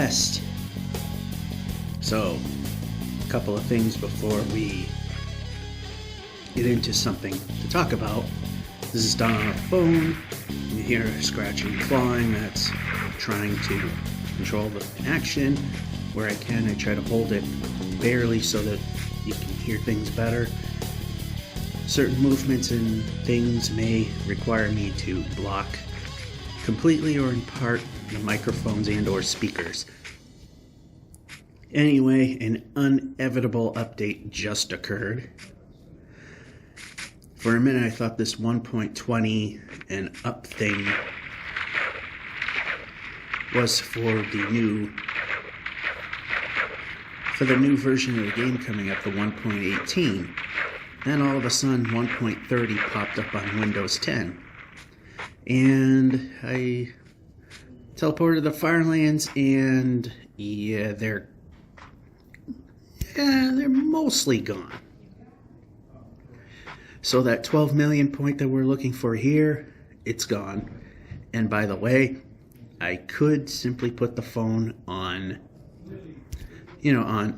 West. So, a couple of things before we get into something to talk about. This is done on a phone. You hear scratching and clawing. That's trying to control the action. Where I can, I try to hold it barely so that you can hear things better. Certain movements and things may require me to block completely or in part the microphones and or speakers. Anyway, an inevitable update just occurred. For a minute I thought this 1.20 and up thing was for the new version of the game coming up, the 1.18. Then all of a sudden 1.30 popped up on Windows 10. And I teleported to the farlands, and yeah, they're mostly gone. So that 12 million point that we're looking for here, it's gone. And by the way, I could simply put the phone on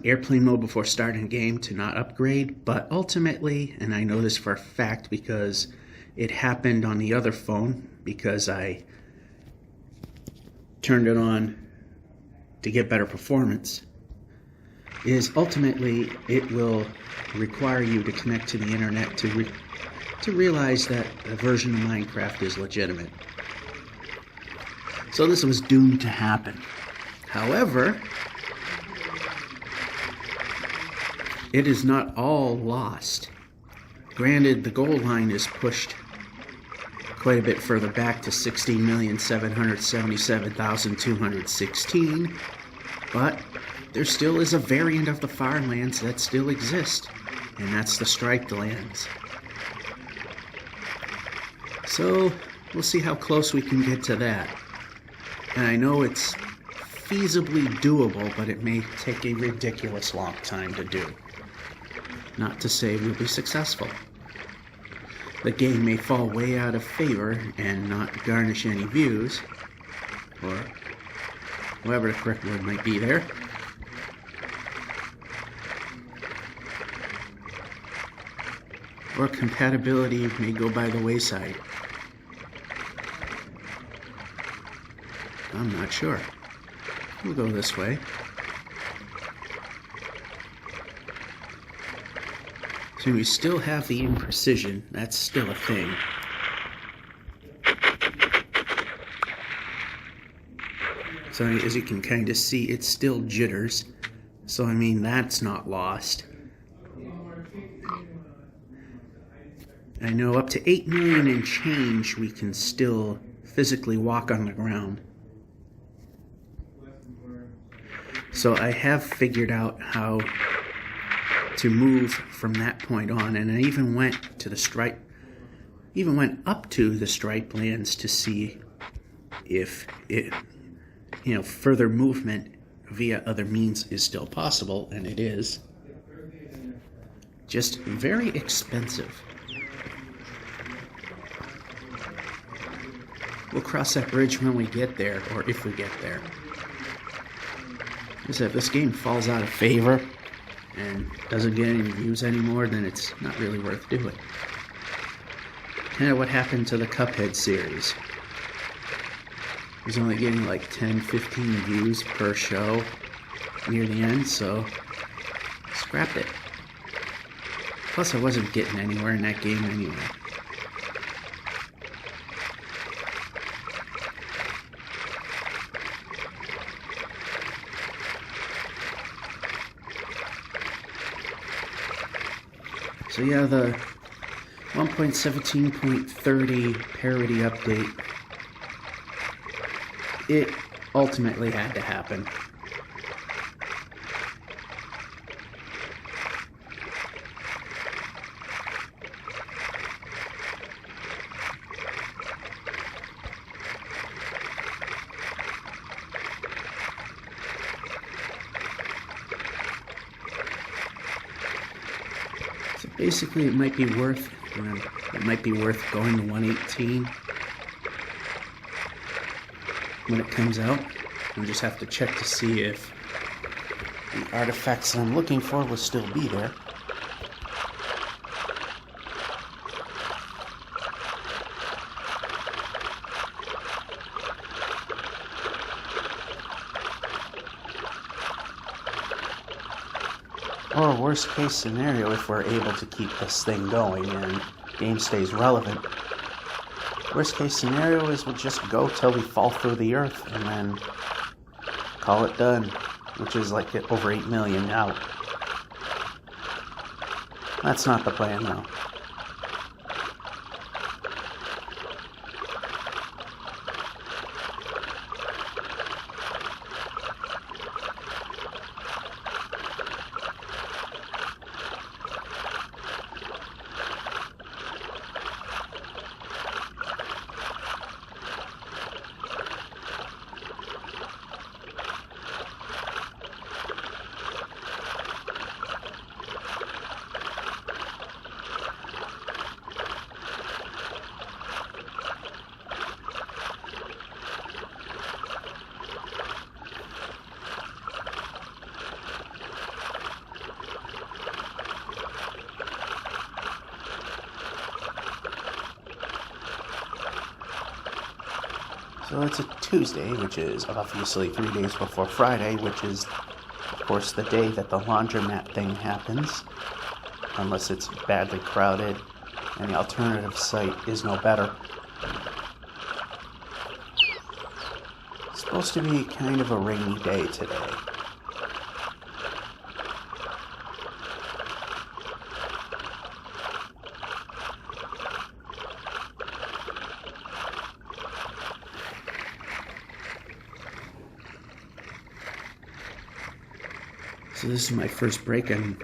airplane mode before starting a game to not upgrade, but ultimately, and I know this for a fact because it happened on the other phone, because I turned it on to get better performance, is ultimately it will require you to connect to the internet to realize that a version of Minecraft is legitimate. So this was doomed to happen. However, it is not all lost. Granted, the goal line is pushed quite a bit further back to 16,777,216, but there still is a variant of the farlands that still exist, and that's the stripelands. So we'll see how close we can get to that. And I know it's feasibly doable, but it may take a ridiculous long time to do. Not to say we'll be successful. The game may fall way out of favor and not garnish any views, or whatever the correct word might be there. Or compatibility may go by the wayside. I'm not sure. We'll go this way. So we still have the imprecision. That's still a thing. So as you can kind of see, it still jitters. So I mean, that's not lost. I know up to 8 million and change we can still physically walk on the ground. So I have figured out how to move from that point on, and I even went up to the stripelands to see if it, further movement via other means is still possible, and it is. Just very expensive. We'll cross that bridge when we get there, or if we get there. Because if this game falls out of favor and doesn't get any views anymore, then it's not really worth doing. Kind of what happened to the Cuphead series. It was only getting like 10, 15 views per show near the end, so scrapped it. Plus I wasn't getting anywhere in that game anyway. So yeah, the 1.17.30 parity update, it ultimately had to happen. So basically, it might be worth going to 118 when it comes out. I just have to check to see if the artifacts that I'm looking for will still be there. Or worst case scenario, if we're able to keep this thing going and game stays relevant, worst case scenario is we'll just go till we fall through the earth and then call it done, which is like over 8 million out. That's not the plan though. So it's a Tuesday, which is obviously 3 days before Friday, which is, of course, the day that the laundromat thing happens, unless it's badly crowded and the alternative site is no better. It's supposed to be kind of a rainy day today. So this is my first break, and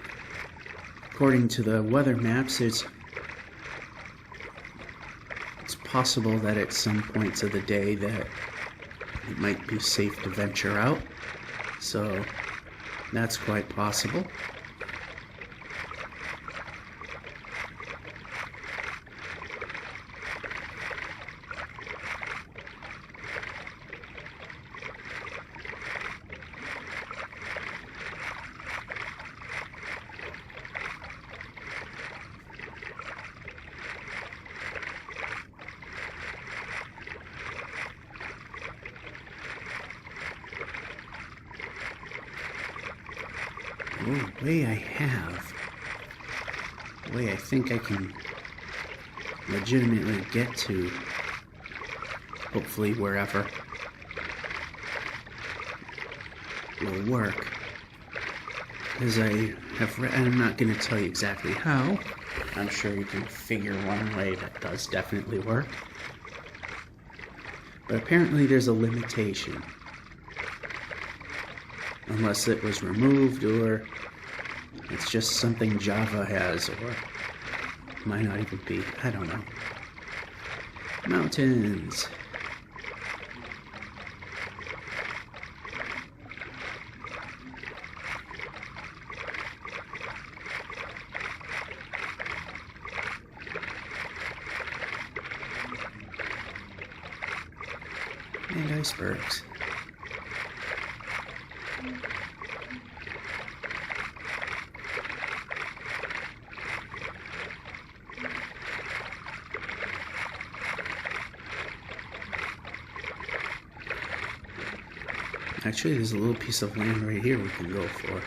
according to the weather maps, it's possible that at some points of the day that it might be safe to venture out. So that's quite possible. The way I think I can legitimately get to, hopefully wherever, will work. As I have read, I'm not going to tell you exactly how. I'm sure you can figure one way that does definitely work. But apparently there's a limitation. Unless it was removed, or it's just something Java has, or might not even be. I don't know. Mountains. And icebergs. Actually, there's a little piece of land right here we can go for.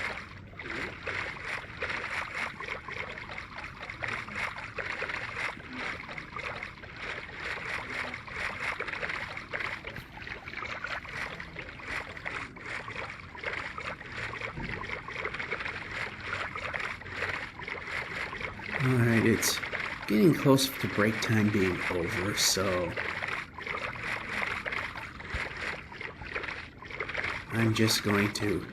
Alright, it's getting close to break time being over, so I'm just going to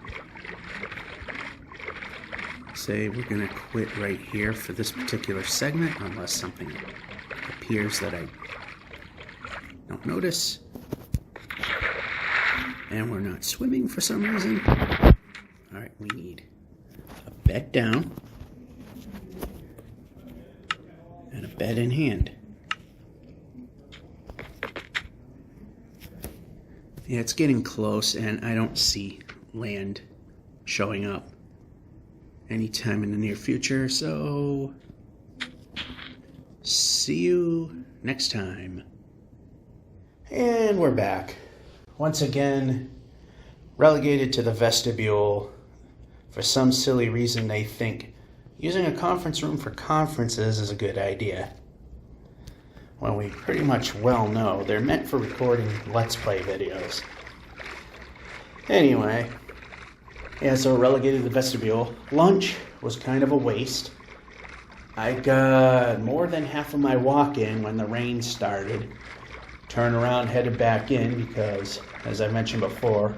say we're going to quit right here for this particular segment, unless something appears that I don't notice. And we're not swimming for some reason. Alright, we need a bed down and a bed in hand. Yeah, it's getting close, and I don't see land showing up anytime in the near future, so see you next time. And we're back. Once again, relegated to the vestibule. For some silly reason, they think using a conference room for conferences is a good idea. When we pretty much well know they're meant for recording Let's Play videos. Anyway, yeah, so relegated to the vestibule. Lunch was kind of a waste. I got more than half of my walk in when the rain started. Turned around, headed back in because, as I mentioned before,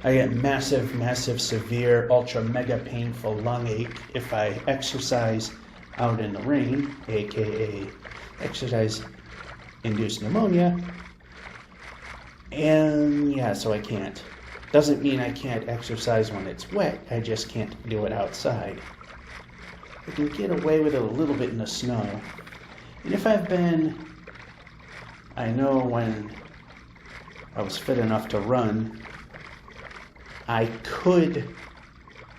I get massive, severe, ultra mega painful lung ache if I exercise out in the rain, aka exercise-induced pneumonia. And yeah, so I can't. Doesn't mean I can't exercise when it's wet, I just can't do it outside. I can get away with it a little bit in the snow. And if I know when I was fit enough to run, I could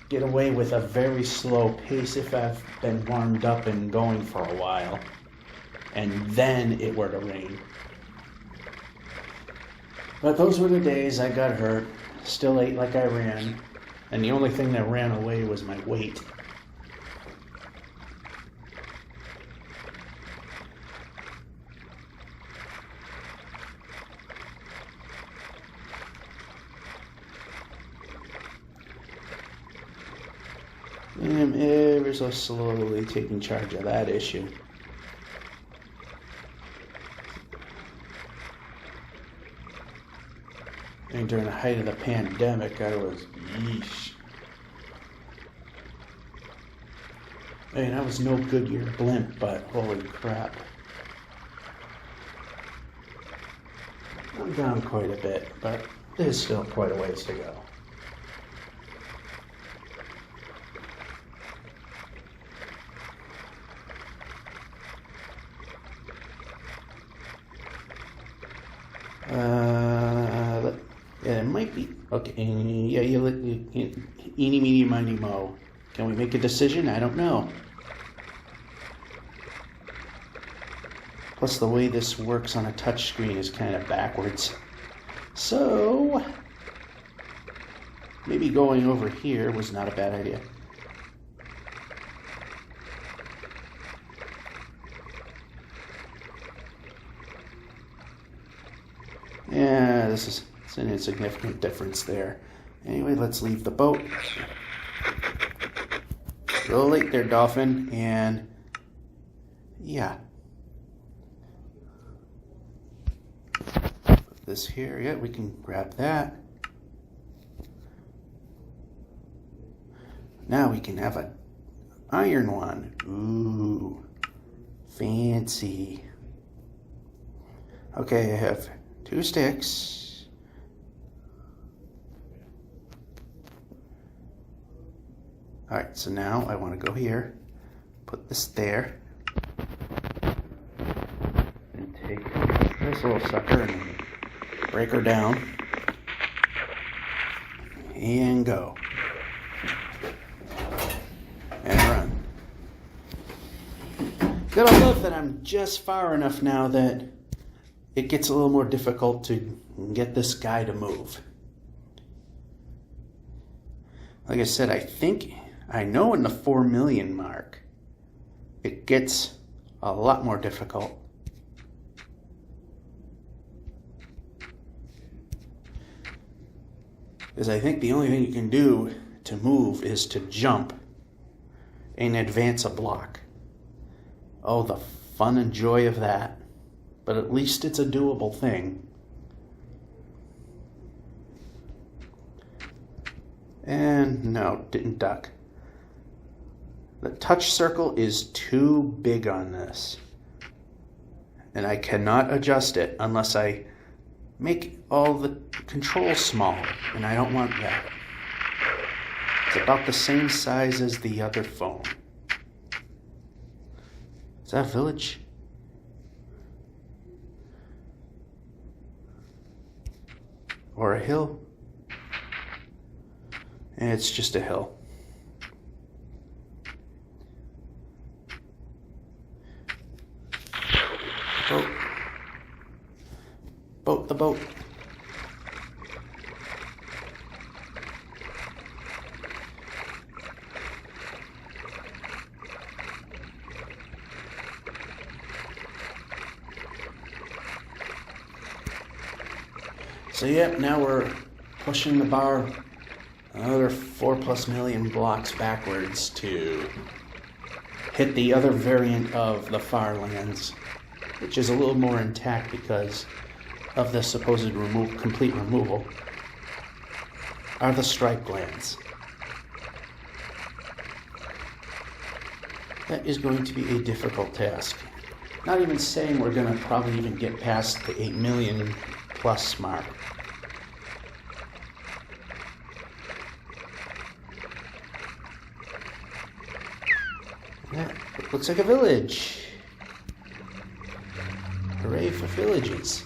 get away with a very slow pace if I've been warmed up and going for a while, and then it were to rain. But those were the days I got hurt, still ate like I ran, and the only thing that ran away was my weight. I'm ever so slowly taking charge of that issue. And during the height of the pandemic, I was, yeesh. I mean, I was no Goodyear blimp, but holy crap. I'm down quite a bit, but there's still quite a ways to go. Yeah, it might be. Okay, yeah, eeny, meeny, miny, mo. Can we make a decision? I don't know. Plus, the way this works on a touch screen is kind of backwards. So, maybe going over here was not a bad idea. Yeah, it's an insignificant difference there. Anyway, let's leave the boat. A little late there, dolphin, and yeah. Put this here, yeah, we can grab that. Now we can have an iron one. Ooh, fancy. Okay, I have 2 sticks. Alright, so now I want to go here, put this there, and take this little sucker and break her down, and go. And run. Gotta love that I'm just far enough now that it gets a little more difficult to get this guy to move. Like I said, I know in the 4 million mark, it gets a lot more difficult. Because I think the only thing you can do to move is to jump and advance a block. Oh, the fun and joy of that. But at least it's a doable thing. And no, didn't duck. The touch circle is too big on this. And I cannot adjust it unless I make all the controls small. And I don't want that. It's about the same size as the other phone. Is that a village? or a hill. And it's just a hill. Boat. Boat the boat. So yep, now we're pushing the bar another 4+ million blocks backwards to hit the other variant of the farlands, which is a little more intact because of the supposed complete removal, are the stripelands. That is going to be a difficult task. Not even saying we're going to probably even get past the 8 million plus mark. That looks like a village. Hooray for villages.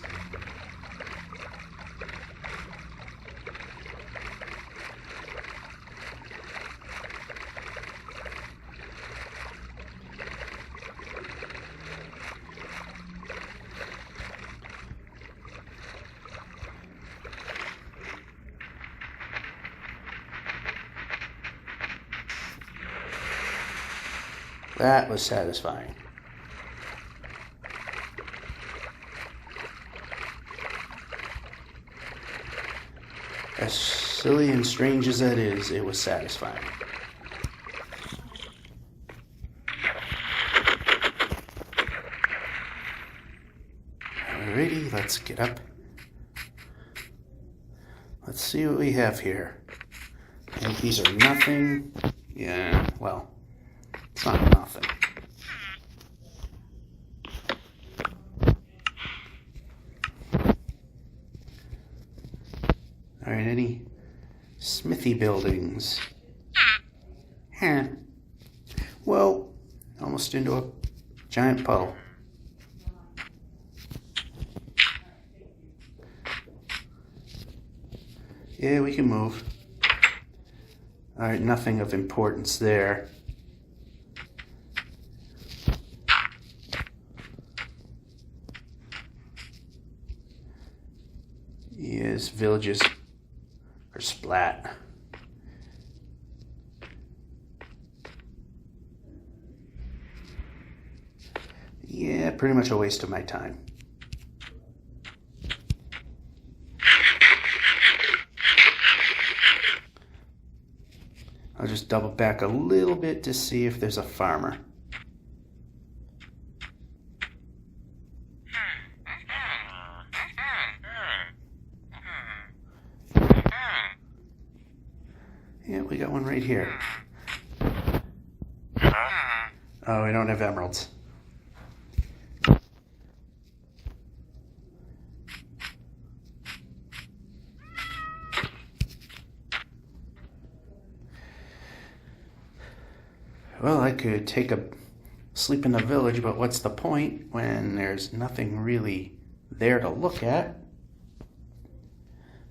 That was satisfying. As silly and strange as that is, it was satisfying. Alrighty, let's get up. Let's see what we have here. I think these are nothing. Yeah, well, it's not nothing. Alright, any smithy buildings? Huh. Well, almost into a giant puddle. Yeah, we can move. Alright, nothing of importance there. Yes, villages are splat. Yeah, pretty much a waste of my time. I'll just double back a little bit to see if there's a farmer. Yeah, we got one right here. Oh, we don't have emeralds. Well, I could take a sleep in the village, but what's the point when there's nothing really there to look at?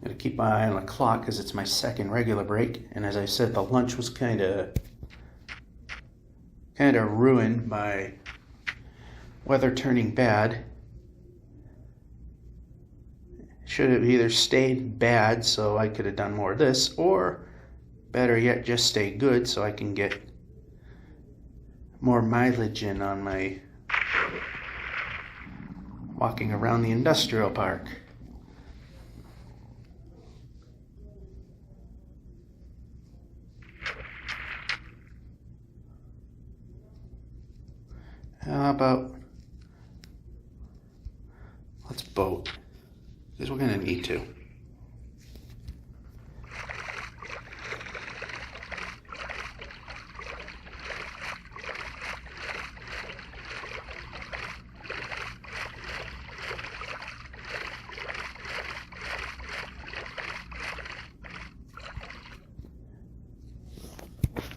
I'm going to keep my eye on the clock because it's my second regular break, and as I said, the lunch was kind of ruined by weather turning bad. Should have either stayed bad so I could have done more of this, or better yet, just stay good so I can get more mileage in on my walking around the industrial park. How about let's boat, because we're going to need to.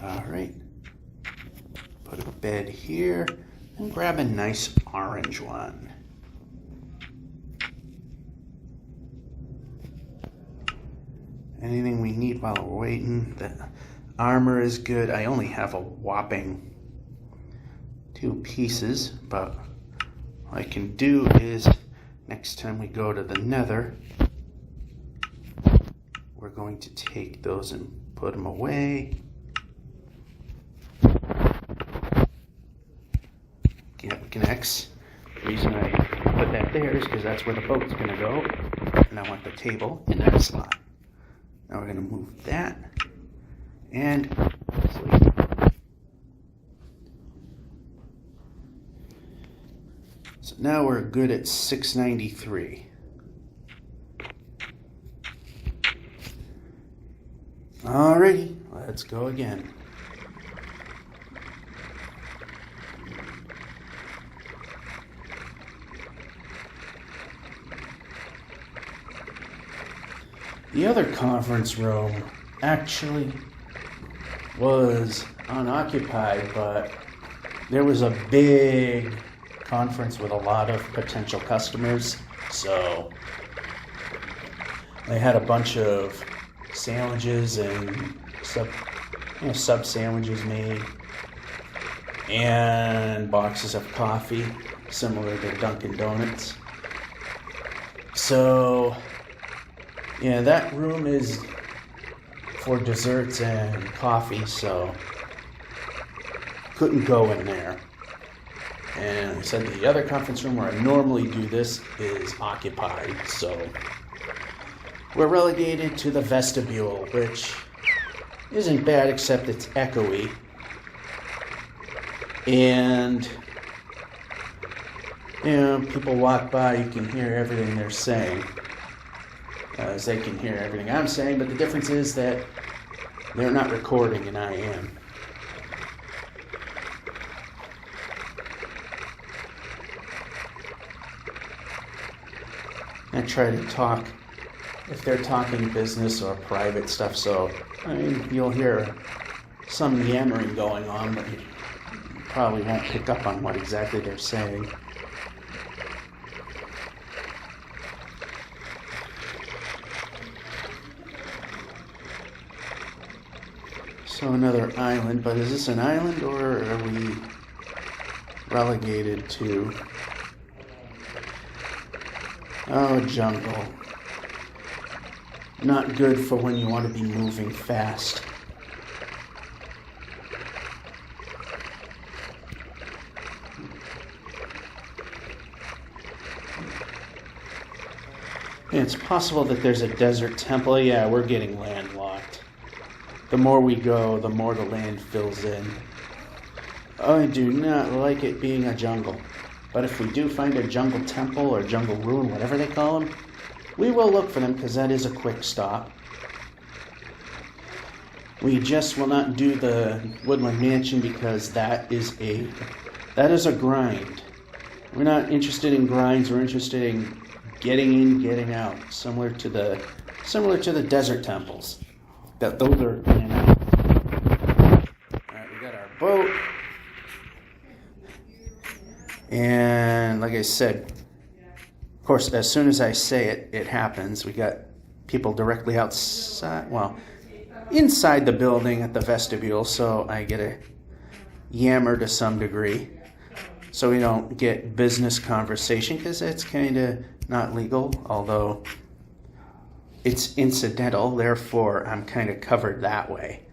All right, put a bed here and grab a nice orange one. anything we need while we're waiting. The armor is good. I only have a whopping 2 pieces, but what I can do is next time we go to the Nether, we're going to take those and put them away. Get X. The reason I put that there is because that's where the boat's going to go, and I want the table in that slot. Now we're going to move that and sleep. So now we're good at 693. Alrighty, let's go again. The other conference room actually was unoccupied, but there was a big conference with a lot of potential customers, so they had a bunch of sandwiches and sub sandwiches made, and boxes of coffee similar to Dunkin' Donuts. So yeah, that room is for desserts and coffee, so couldn't go in there. And I said the other conference room where I normally do this is occupied, so we're relegated to the vestibule, which isn't bad except it's echoey. And people walk by, you can hear everything they're saying. As they can hear everything I'm saying, but the difference is that they're not recording and I am. I try to talk if they're talking business or private stuff, so I mean you'll hear some yammering going on, but you probably won't pick up on what exactly they're saying. So another island, but is this an island or are we relegated to jungle? Not good for when you want to be moving fast. It's possible that there's a desert temple. Yeah, we're getting landlocked. The more we go, the more the land fills in. I do not like it being a jungle. But if we do find a jungle temple or jungle ruin, whatever they call them, we will look for them because that is a quick stop. We just will not do the Woodland Mansion because that is a grind. We're not interested in grinds. We're interested in getting in, getting out, similar to the desert temples. Those are in and out. Alright, we got our boat. And like I said, of course, as soon as I say it, it happens. We got people directly outside, well, inside the building at the vestibule, so I get a yammer to some degree. So we don't get business conversation because it's kind of not legal, although it's incidental, therefore I'm kind of covered that way.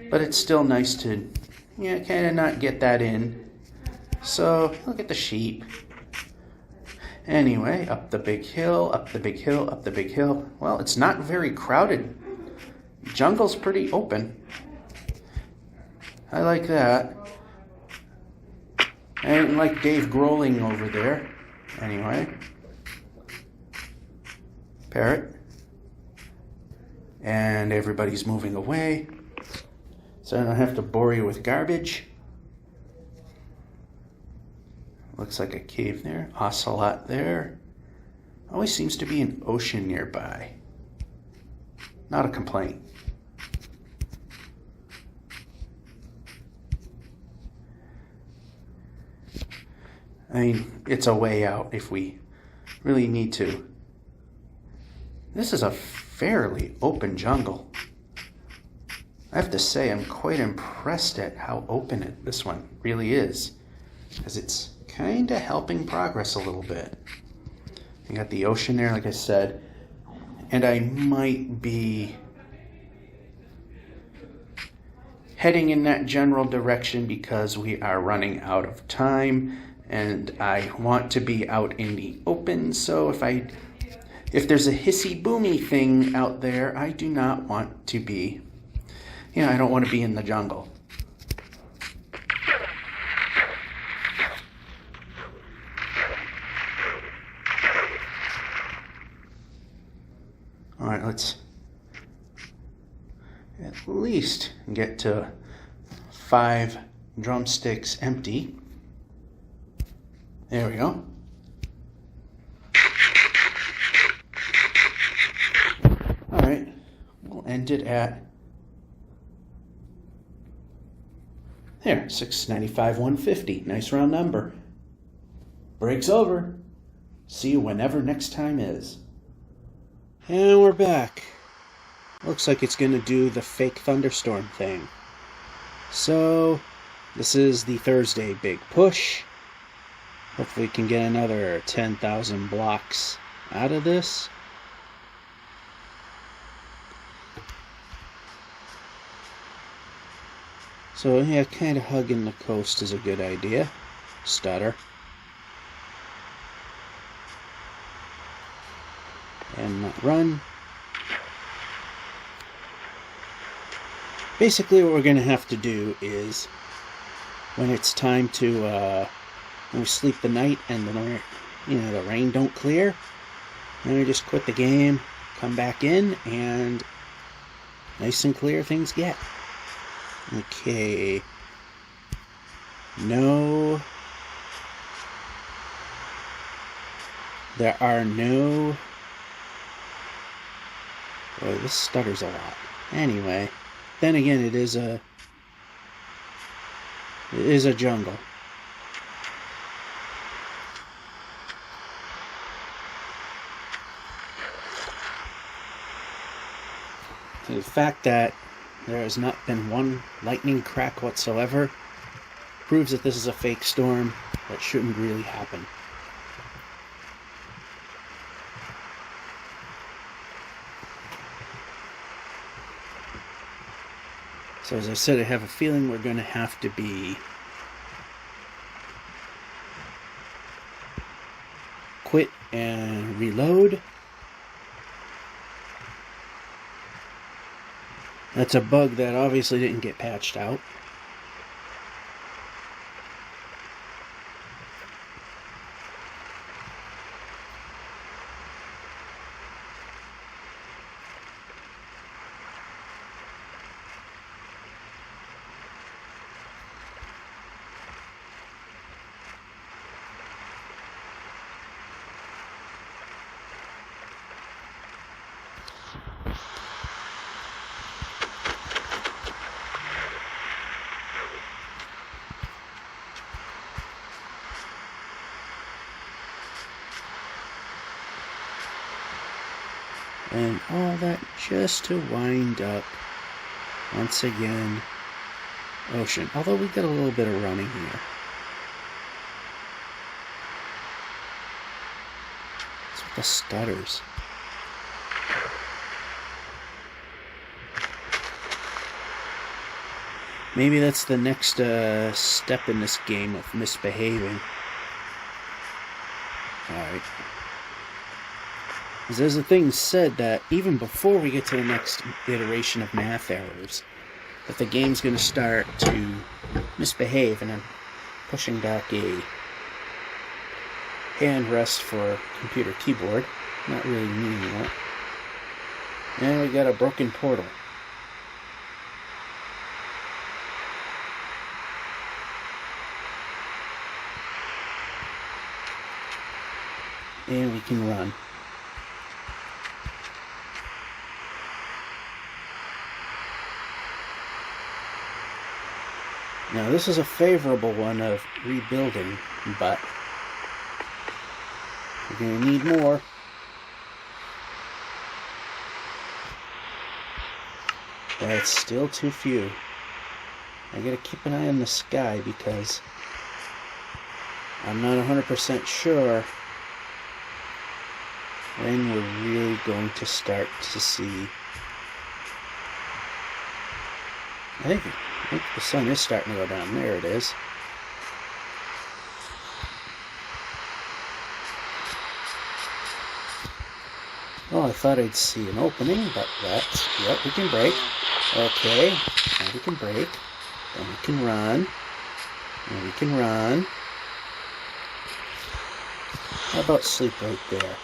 But it's still nice to, kind of not get that in. So, look at the sheep. Anyway, up the big hill, up the big hill, up the big hill. Well, it's not very crowded. Jungle's pretty open. I like that. I didn't like Dave Grohling over there. Anyway. Parrot. And everybody's moving away. So I don't have to bore you with garbage. Looks like a cave there. Ocelot there. Always seems to be an ocean nearby. Not a complaint. I mean, it's a way out if we really need to. This is a fairly open jungle. I have to say, I'm quite impressed at how open this one really is, because it's kind of helping progress a little bit. You got the ocean there, like I said, and I might be heading in that general direction because we are running out of time, and I want to be out in the open. So if there's a hissy boomy thing out there, I do not want to be, I don't want to be in the jungle. All right, let's at least get to 5 drumsticks empty. There we go. All right, we'll end it at there, 695,150. Nice round number. Break's over. See you whenever next time is. And we're back. Looks like it's going to do the fake thunderstorm thing. So, this is the Thursday big push. Hopefully we can get another 10,000 blocks out of this. So, yeah, kind of hugging the coast is a good idea. Stutter. And not run. Basically what we're going to have to do is, when it's time to, when we sleep the night and the rain don't clear, then we just quit the game, come back in, and nice and clear things get. Okay. No. There are no... Boy, this stutters a lot. Anyway, then again, it is a jungle. The fact that there has not been one lightning crack whatsoever proves that this is a fake storm that shouldn't really happen. So as I said, I have a feeling we're going to have to be quit and reload. That's a bug that obviously didn't get patched out. And all that just to wind up, once again, ocean. Although we got a little bit of running here. What's with the stutters? Maybe that's the next step in this game of misbehaving. Alright. There's a thing said that even before we get to the next iteration of math errors, that the game's going to start to misbehave, and I'm pushing back a hand rest for computer keyboard, not really meaning that. And we got a broken portal. And we can run. Now this is a favorable one of rebuilding, but we're going to need more. That's still too few. I gotta keep an eye on the sky because I'm not 100% sure when we're really going to start to see. I think the sun is starting to go down. There it is. Oh, I thought I'd see an opening, but that's, yep, we can break. Okay, now we can break. Then we can run. And we can run. How about sleep right there?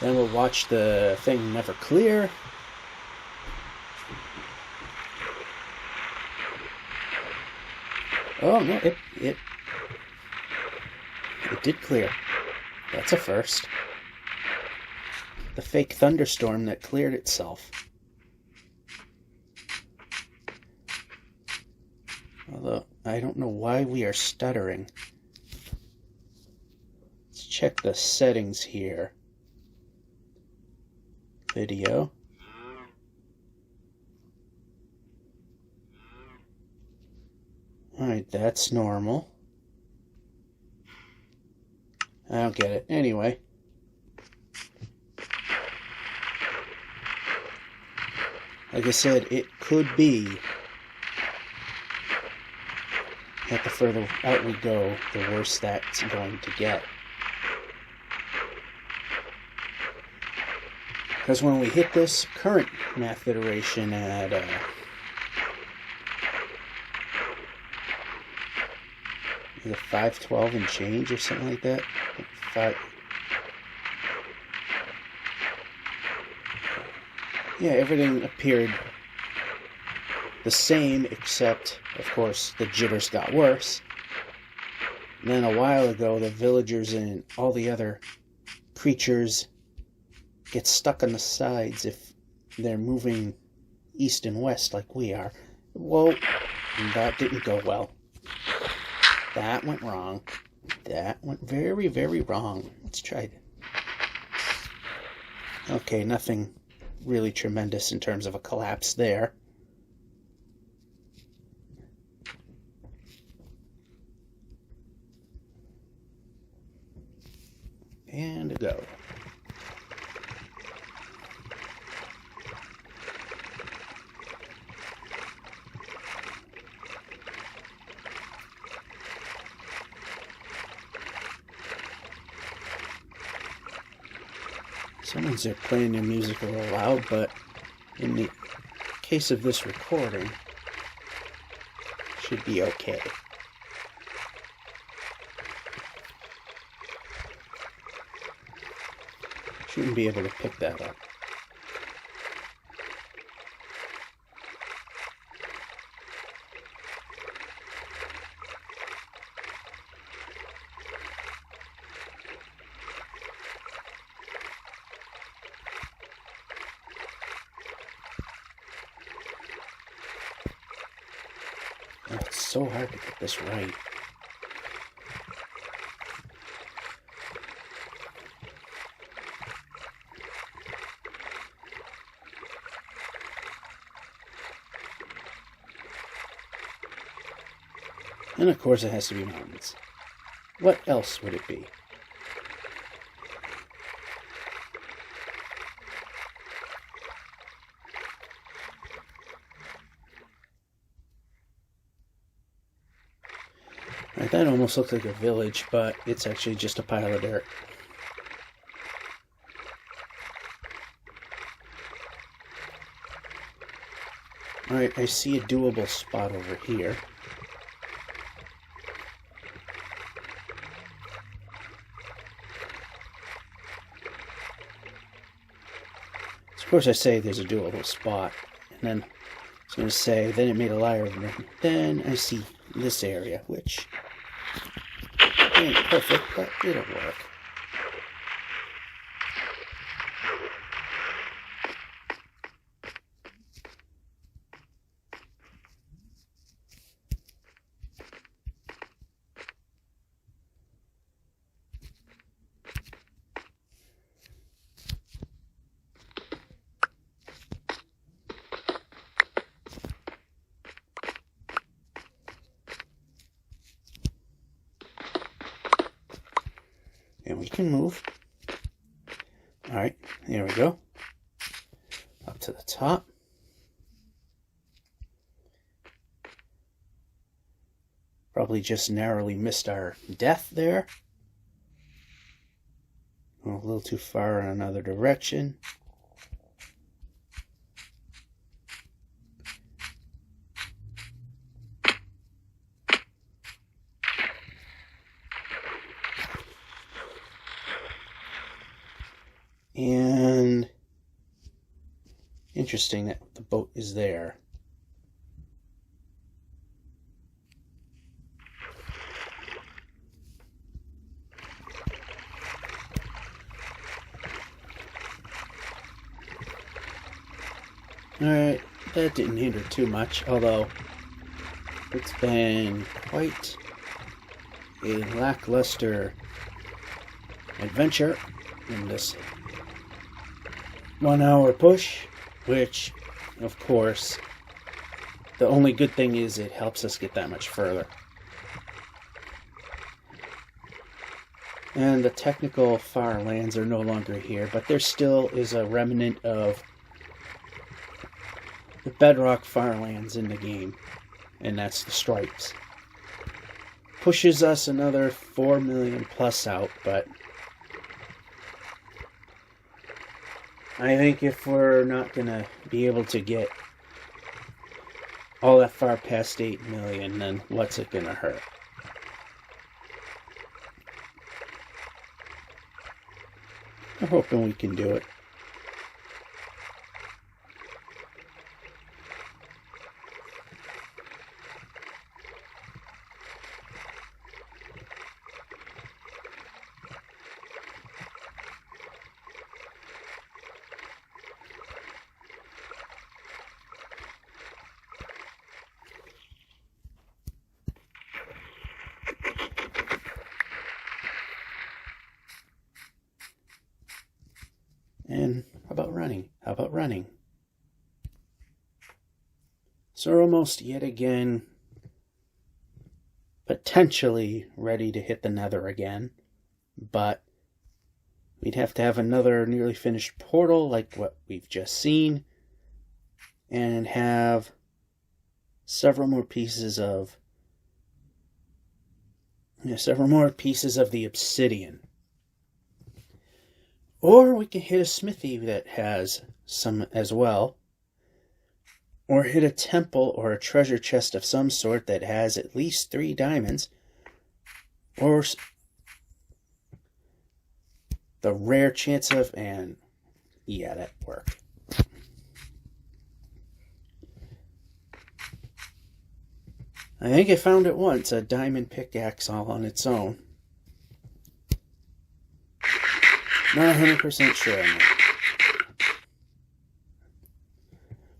Then we'll watch the thing never clear. Oh, no, it did clear. That's a first. The fake thunderstorm that cleared itself. Although, I don't know why we are stuttering. Let's check the settings here. Video. Alright, that's normal. I don't get it. Anyway. Like I said, it could be that the further out we go, the worse that's going to get. Because when we hit this current math iteration at is it 512 and change or something like that? Yeah, everything appeared the same, except, of course, the jitters got worse. And then a while ago, the villagers and all the other creatures get stuck on the sides if they're moving east and west like we are. Whoa, that didn't go well. That went wrong. That went very, very wrong. Let's try it. Okay, nothing really tremendous in terms of a collapse there. And go. Someone's playing their music a little loud, but in the case of this recording, should be okay. Shouldn't be able to pick that up. Oh, it's so hard to get this right. And of course it has to be mountains. What else would it be? Right, that almost looks like a village, but it's actually just a pile of dirt. Alright, I see a doable spot over here. Of course I say there's a doable spot, and then I was going to say, then it made a liar of me. Then I see this area, which ain't perfect, but it'll work. can move. Alright, there we go. Up to the top. Probably just narrowly missed our death there. A little too far in another direction. And interesting that the boat is there. Alright, that didn't hinder too much, although it's been quite a lackluster adventure in this 1 hour push, which, of course, the only good thing is it helps us get that much further. And the technical farlands are no longer here, but there still is a remnant of the Bedrock farlands in the game, and that's the stripes. Pushes us another 4 million plus out, but I think if we're not going to be able to get all that far past 8 million, then what's it going to hurt? I'm hoping we can do it. And how about running? How about running? So we're almost yet again potentially ready to hit the nether again, but we'd have to have another nearly finished portal like what we've just seen, and have several more pieces of the obsidian. Or we can hit a smithy that has some as well. Or hit a temple or a treasure chest of some sort that has at least 3 diamonds. Or the rare chance of, and yeah, that worked. I think I found it once, a diamond pickaxe all on its own. Not 100% sure on that.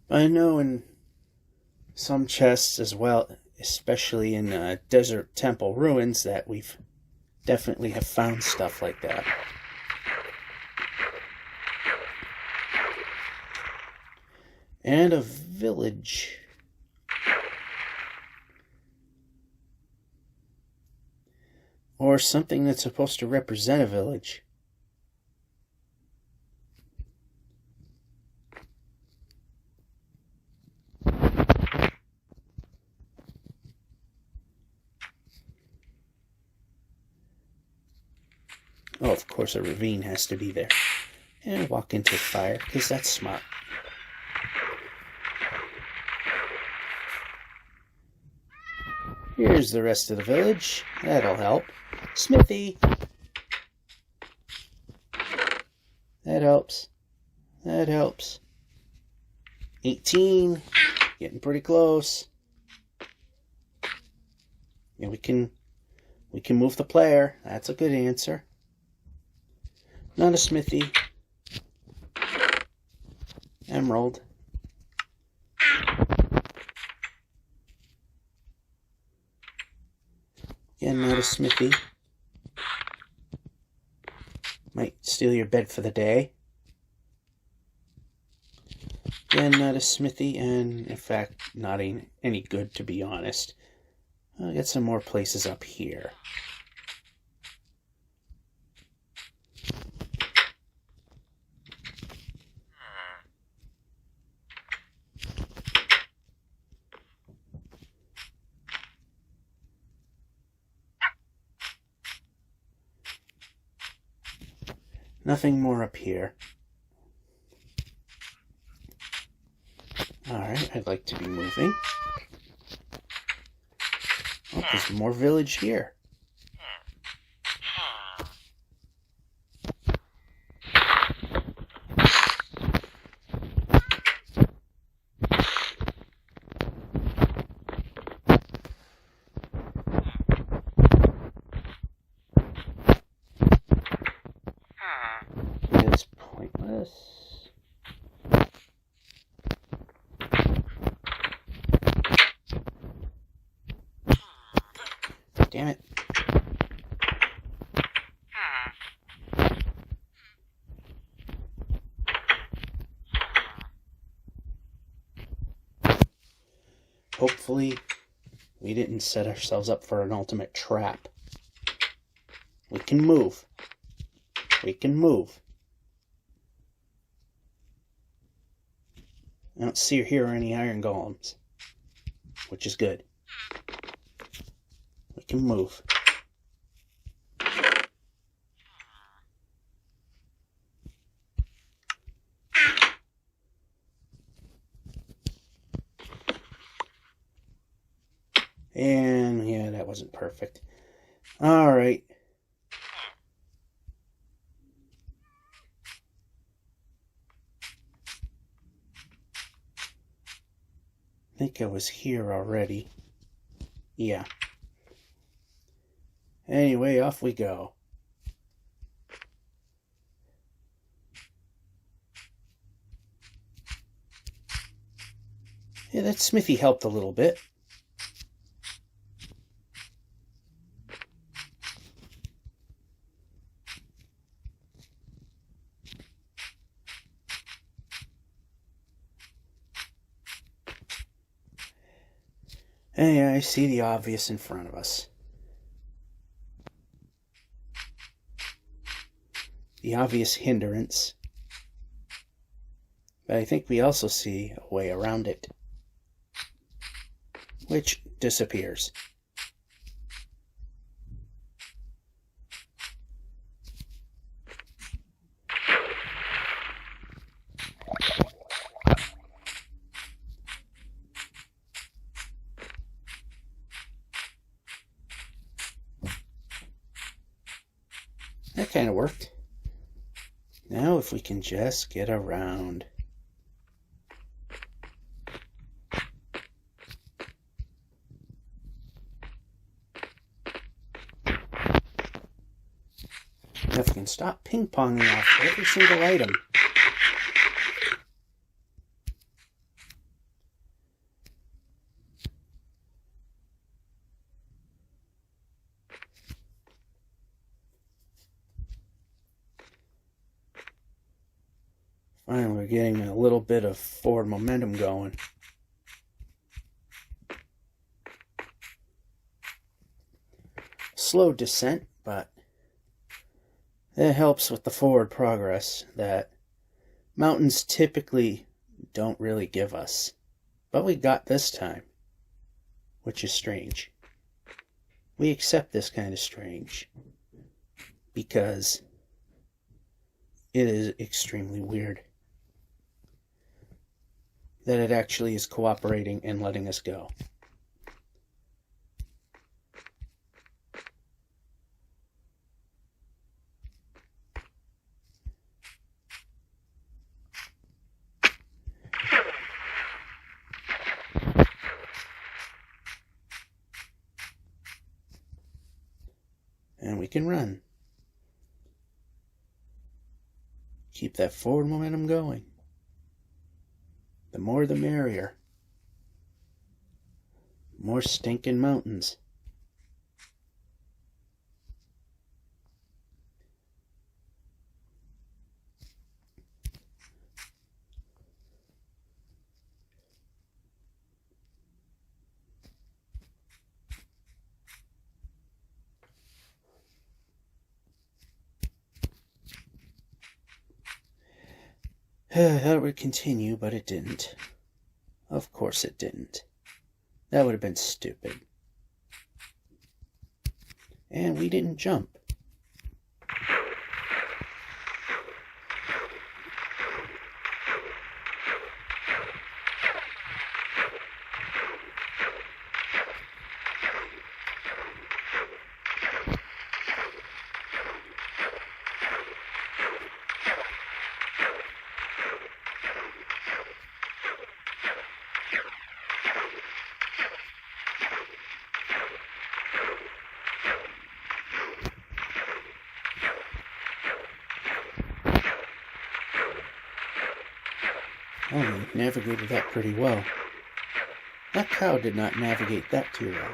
I know in some chests as well, especially in desert temple ruins, that we've definitely have found stuff like that. And a village. Or something that's supposed to represent a village. Oh, of course, a ravine has to be there. And walk into fire, because that's smart. Here's the rest of the village. That'll help. Smithy! That helps. That helps. 18. Getting pretty close. And we can move the player. That's a good answer. Not a smithy. Emerald. Again, not a smithy. Might steal your bed for the day. Again, not a smithy, and in fact, not any good, to be honest. I'll get some more places up here. Nothing more up here. Alright, I'd like to be moving. Oh, there's more village here. It's pointless. Damn it. Hopefully, we didn't set ourselves up for an ultimate trap. We can move. We can move. I don't see or hear any iron golems, which is good. We can move. And yeah, that wasn't perfect. All right. I think I was here already. Yeah. Anyway, off we go. Yeah, that smithy helped a little bit. Hey, I see the obvious in front of us. The obvious hindrance. But I think we also see a way around it, which disappears. That kind of worked. Now if we can just get around. If we can stop ping-ponging off every single item. Finally, we're getting a little bit of forward momentum going. Slow descent, but it helps with the forward progress that mountains typically don't really give us. But we got this time, which is strange. We accept this kind of strange because it is extremely weird that it actually is cooperating and letting us go. And we can run. Keep that forward momentum going. The more the merrier. More stinking mountains. That would continue, but it didn't. Of course it didn't. That would have been stupid. And we didn't jump. Oh, we navigated that pretty well. That cow did not navigate that too well.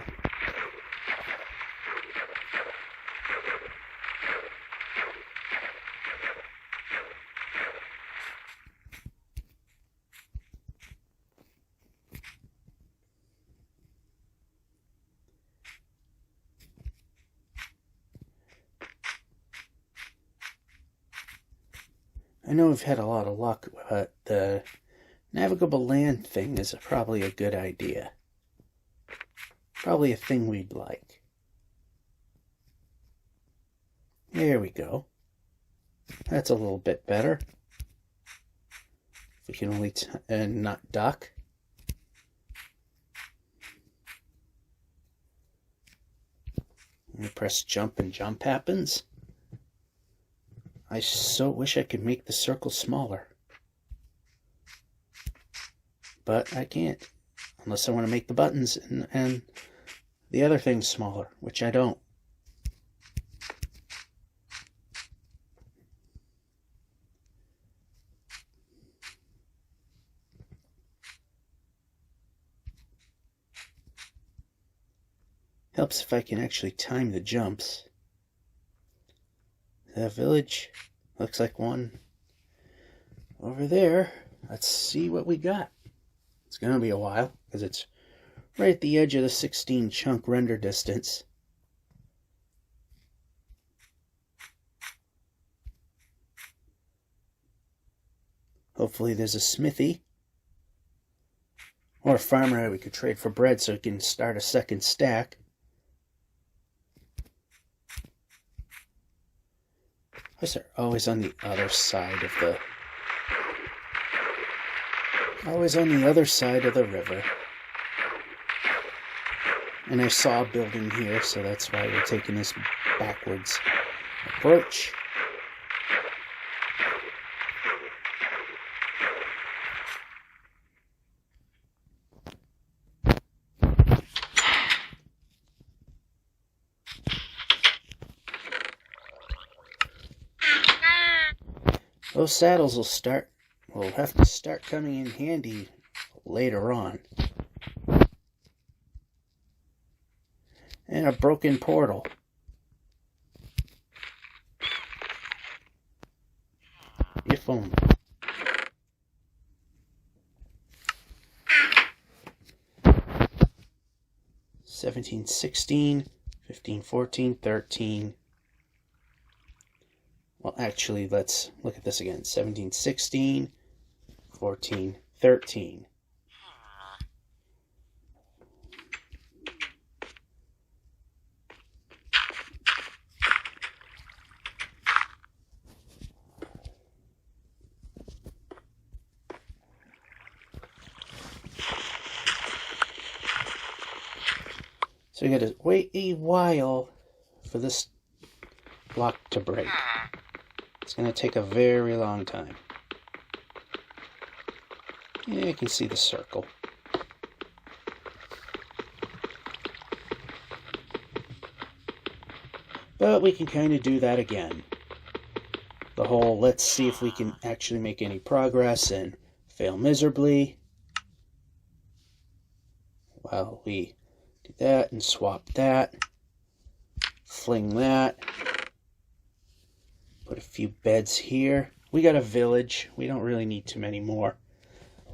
I know we've had a lot of luck, but the navigable land thing is probably a good idea. Probably a thing we'd like. There we go. That's a little bit better. If we can only and not duck. I'm gonna press jump and jump happens. I so wish I could make the circle smaller. But I can't. Unless I want to make the buttons and the other things smaller, which I don't. Helps if I can actually time the jumps. The village looks like one over there. Let's see what we got. It's going to be a while because it's right at the edge of the 16 chunk render distance. Hopefully there's a smithy or a farmer we could trade for bread so we can start a second stack. They're always on the other side of the river. And I saw a building here, so that's why we're taking this backwards approach. Those saddles will have to start coming in handy later on. And a broken portal. If only. $17, $16, $15, $14, $13. Well, actually, let's look at this again. 17, 16, 14, 13. So you got to wait a while for this block to break. It's going to take a very long time. Yeah, you can see the circle. But we can kind of do that again. The whole, let's see if we can actually make any progress and fail miserably. While we do that and swap that. Fling that. Put a few beds here. We got a village. We don't really need too many more.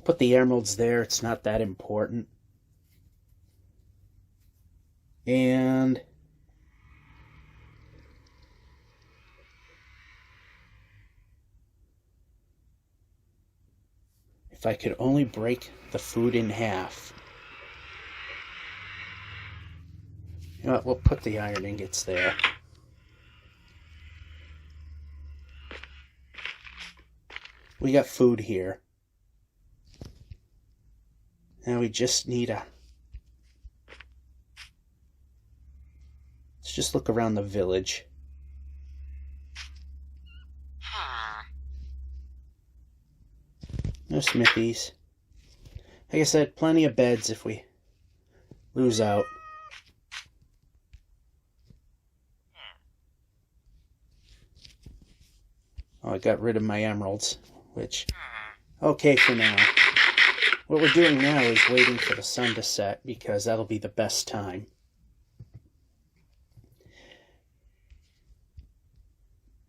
Put the emeralds there. It's not that important. And if I could only break the food in half. You know what? We'll put the iron ingots there. We got food here. Now we just need a... Let's just look around the village. No smithies. Like I said, plenty of beds if we lose out. Oh, I got rid of my emeralds, which Okay, for now. What we're doing now is waiting for the sun to set, because that'll be the best time.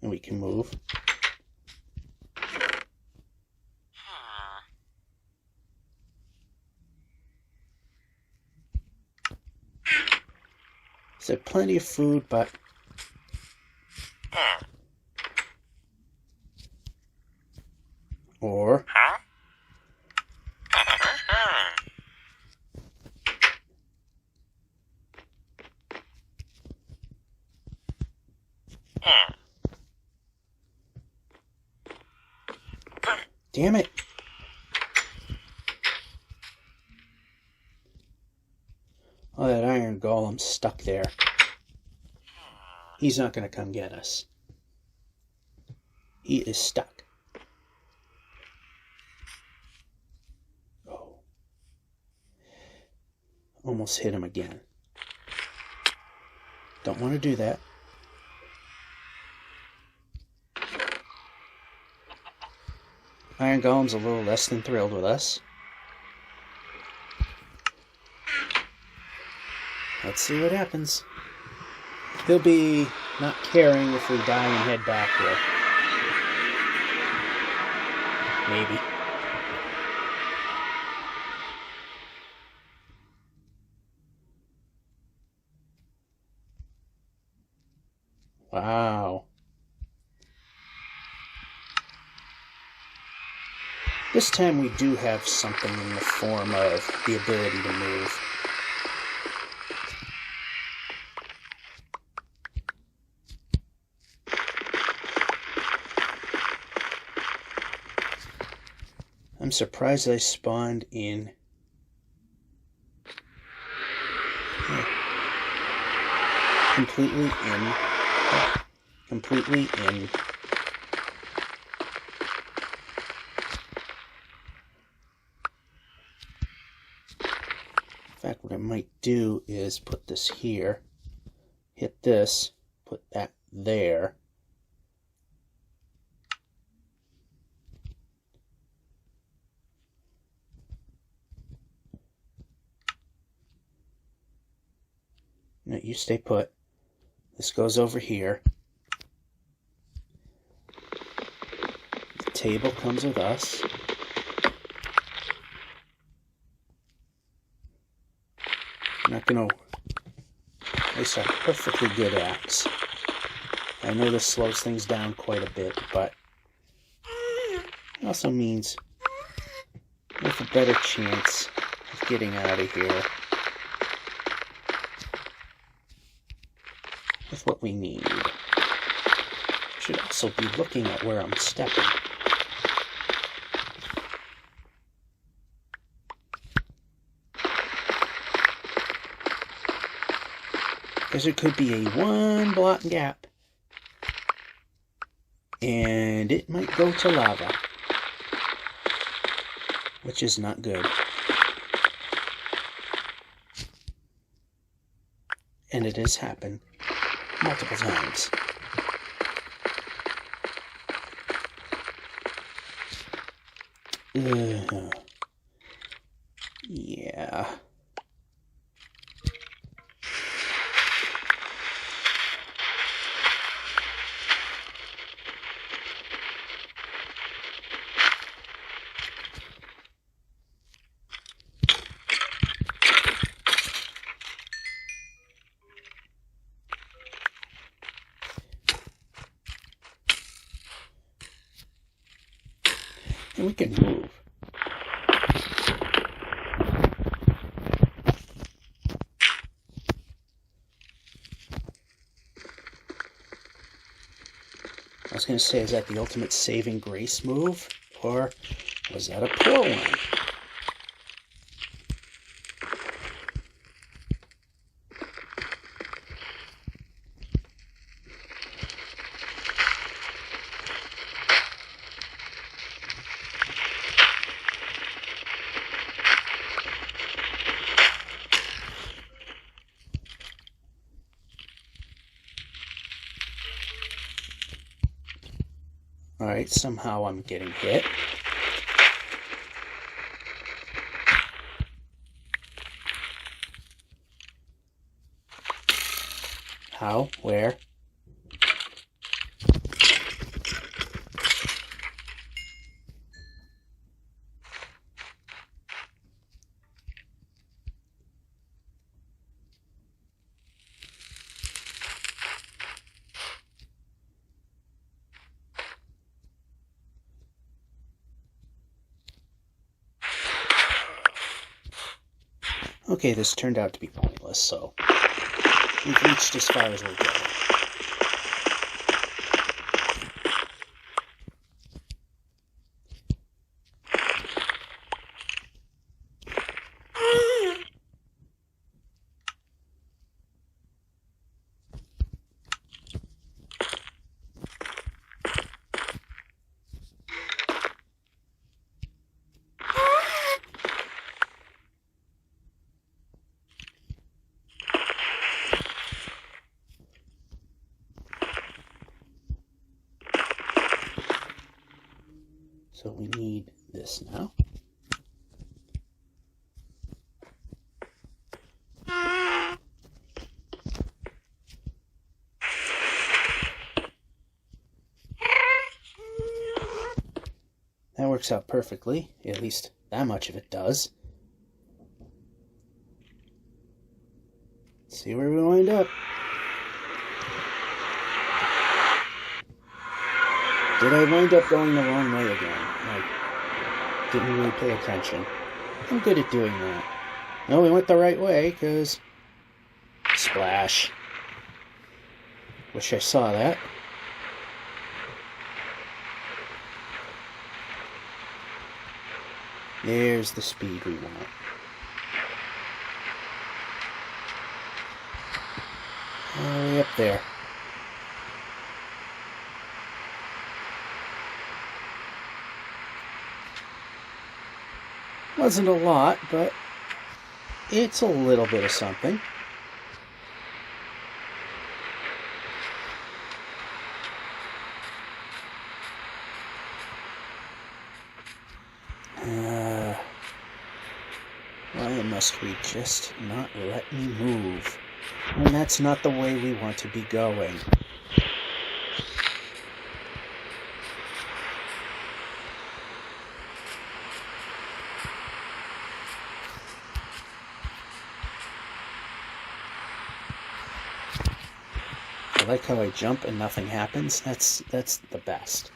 And we can move. So plenty of food, but or damn it. Oh, that iron golem's stuck there. He's not going to come get us. He is stuck. Oh. Almost hit him again. Don't want to do that. Iron Golem's a little less than thrilled with us. Let's see what happens. He'll be not caring if we die and head back here. Maybe. Wow. This time we do have something in the form of the ability to move. I'm surprised I spawned in. Completely in. In fact, what I might do is put this here, hit this, put that there. No, you stay put. This goes over here. The table comes with us. I'm not going to waste a perfectly good axe. I know this slows things down quite a bit, but it also means we have a better chance of getting out of here with what we need. Should also be looking at where I'm stepping. Because there could be a one block gap, and it might go to lava, which is not good. And it has happened multiple times. Yeah. And we can move. I was going to say, is that the ultimate saving grace move? Or was that a poor one? Alright, somehow I'm getting hit. How? Where? Okay, this turned out to be pointless, so we've reached as far as we'll go. So we need this now. That works out perfectly, at least that much of it does. Let's see where we wind up. Did I wind up going the wrong way again? I didn't really pay attention. I'm good at doing that. No, we went the right way, because... Splash. Wish I saw that. There's the speed we want. All the way up there. Wasn't a lot, but it's a little bit of something. Why must we just not let me move? And that's not the way we want to be going. I like how I jump and nothing happens. That's the best.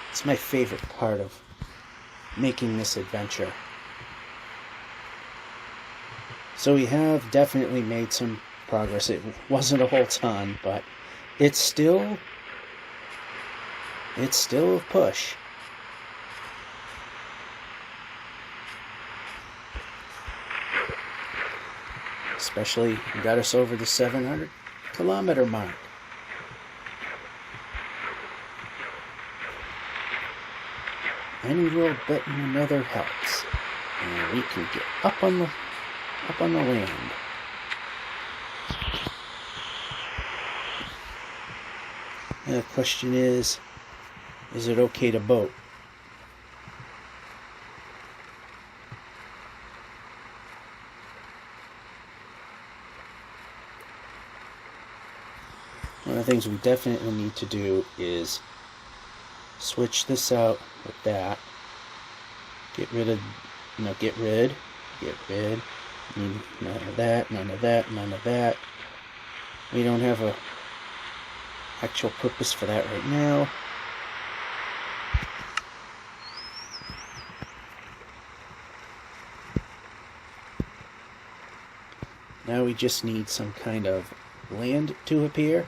It's my favorite part of making this adventure. So we have definitely made some progress. It wasn't a whole ton, but it's still a push. Especially got us over the 700-kilometer mark. Any little bit in another helps, and we can get up on the land. And the question is it okay to boat? One of the things we definitely need to do is switch this out with that. Get rid. None of that, none of that, none of that. We don't have a actual purpose for that right now. Now we just need some kind of land to appear.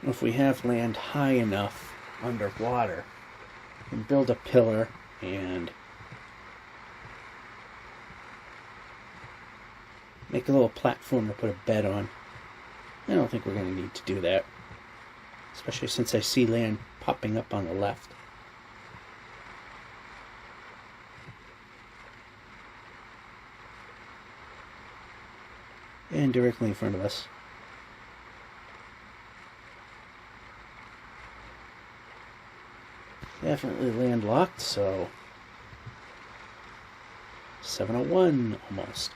If we have land high enough underwater, we can build a pillar and make a little platform to put a bed on. I don't think we're going to need to do that, especially since I see land popping up on the left. And directly in front of us. Definitely landlocked, so 701 almost.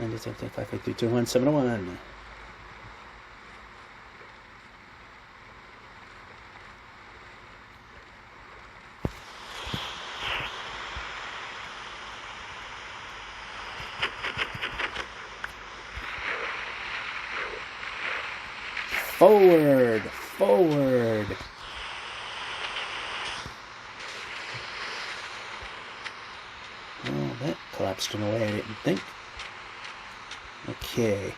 97, 5, 8, 3, 2, 1, 701. Forward, forward. Oh, that collapsed in a way I didn't think. Okay.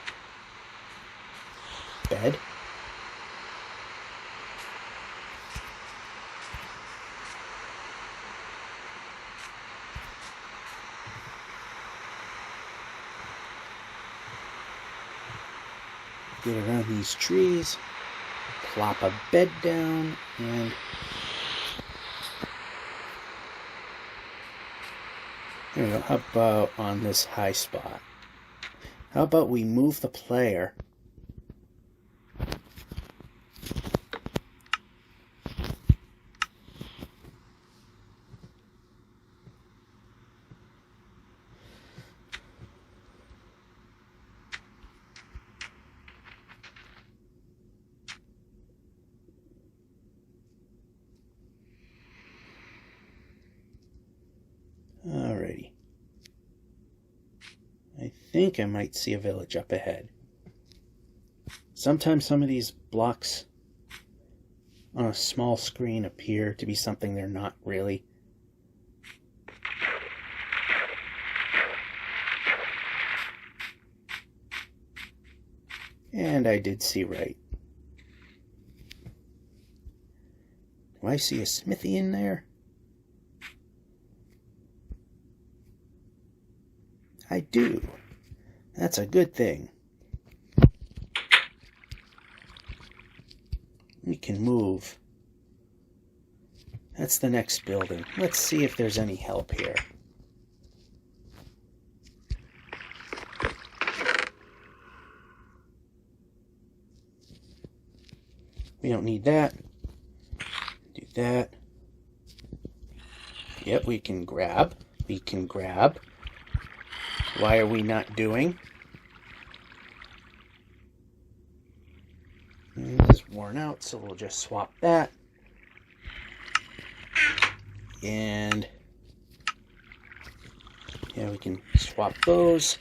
Bed. Get around these trees. Plop a bed down and there we go. How about on this high spot? How about we move the player Alrighty. I think I might see a village up ahead. Sometimes some of these blocks on a small screen appear to be something they're not really. And I did see right. Do I see a smithy in there? I do. That's a good thing. We can move. That's the next building. Let's see if there's any help here. We don't need that. Do that. Yep, we can grab. We can grab. Why are we not doing? This is worn out, so we'll just swap that. And yeah, we can swap those.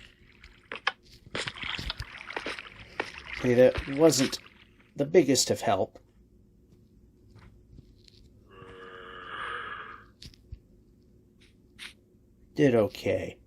Okay, that wasn't the biggest of help. Did okay.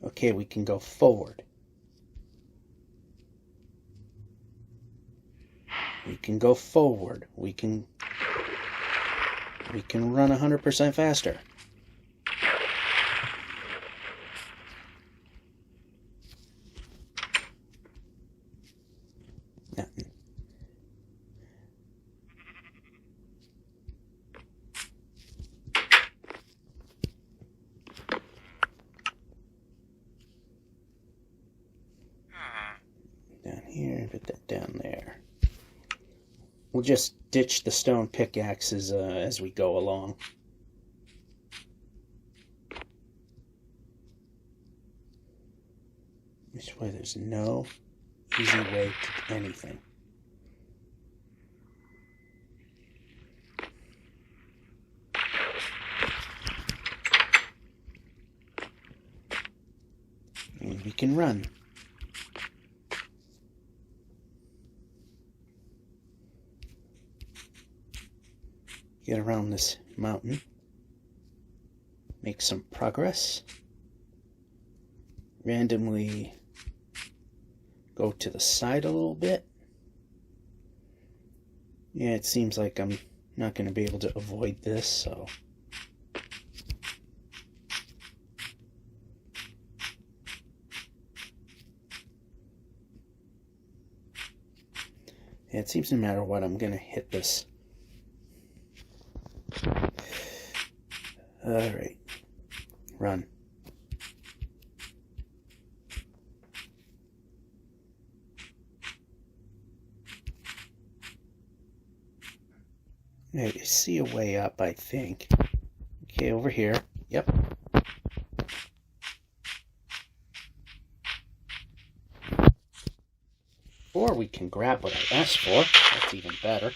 Okay, we can go forward. We can go forward. We can run 100% faster. Nothing. Down here, put that down there. We'll just ditch the stone pickaxes as we go along. This way there's no easy way to anything. And we can run. Get around this mountain, make some progress, randomly go to the side a little bit, Yeah, it seems like I'm not going to be able to avoid this, so... Yeah, it seems no matter what, I'm going to hit this. Alright. Run. I see a way up, I think. Okay, over here. Yep. Or we can grab what I asked for. That's even better.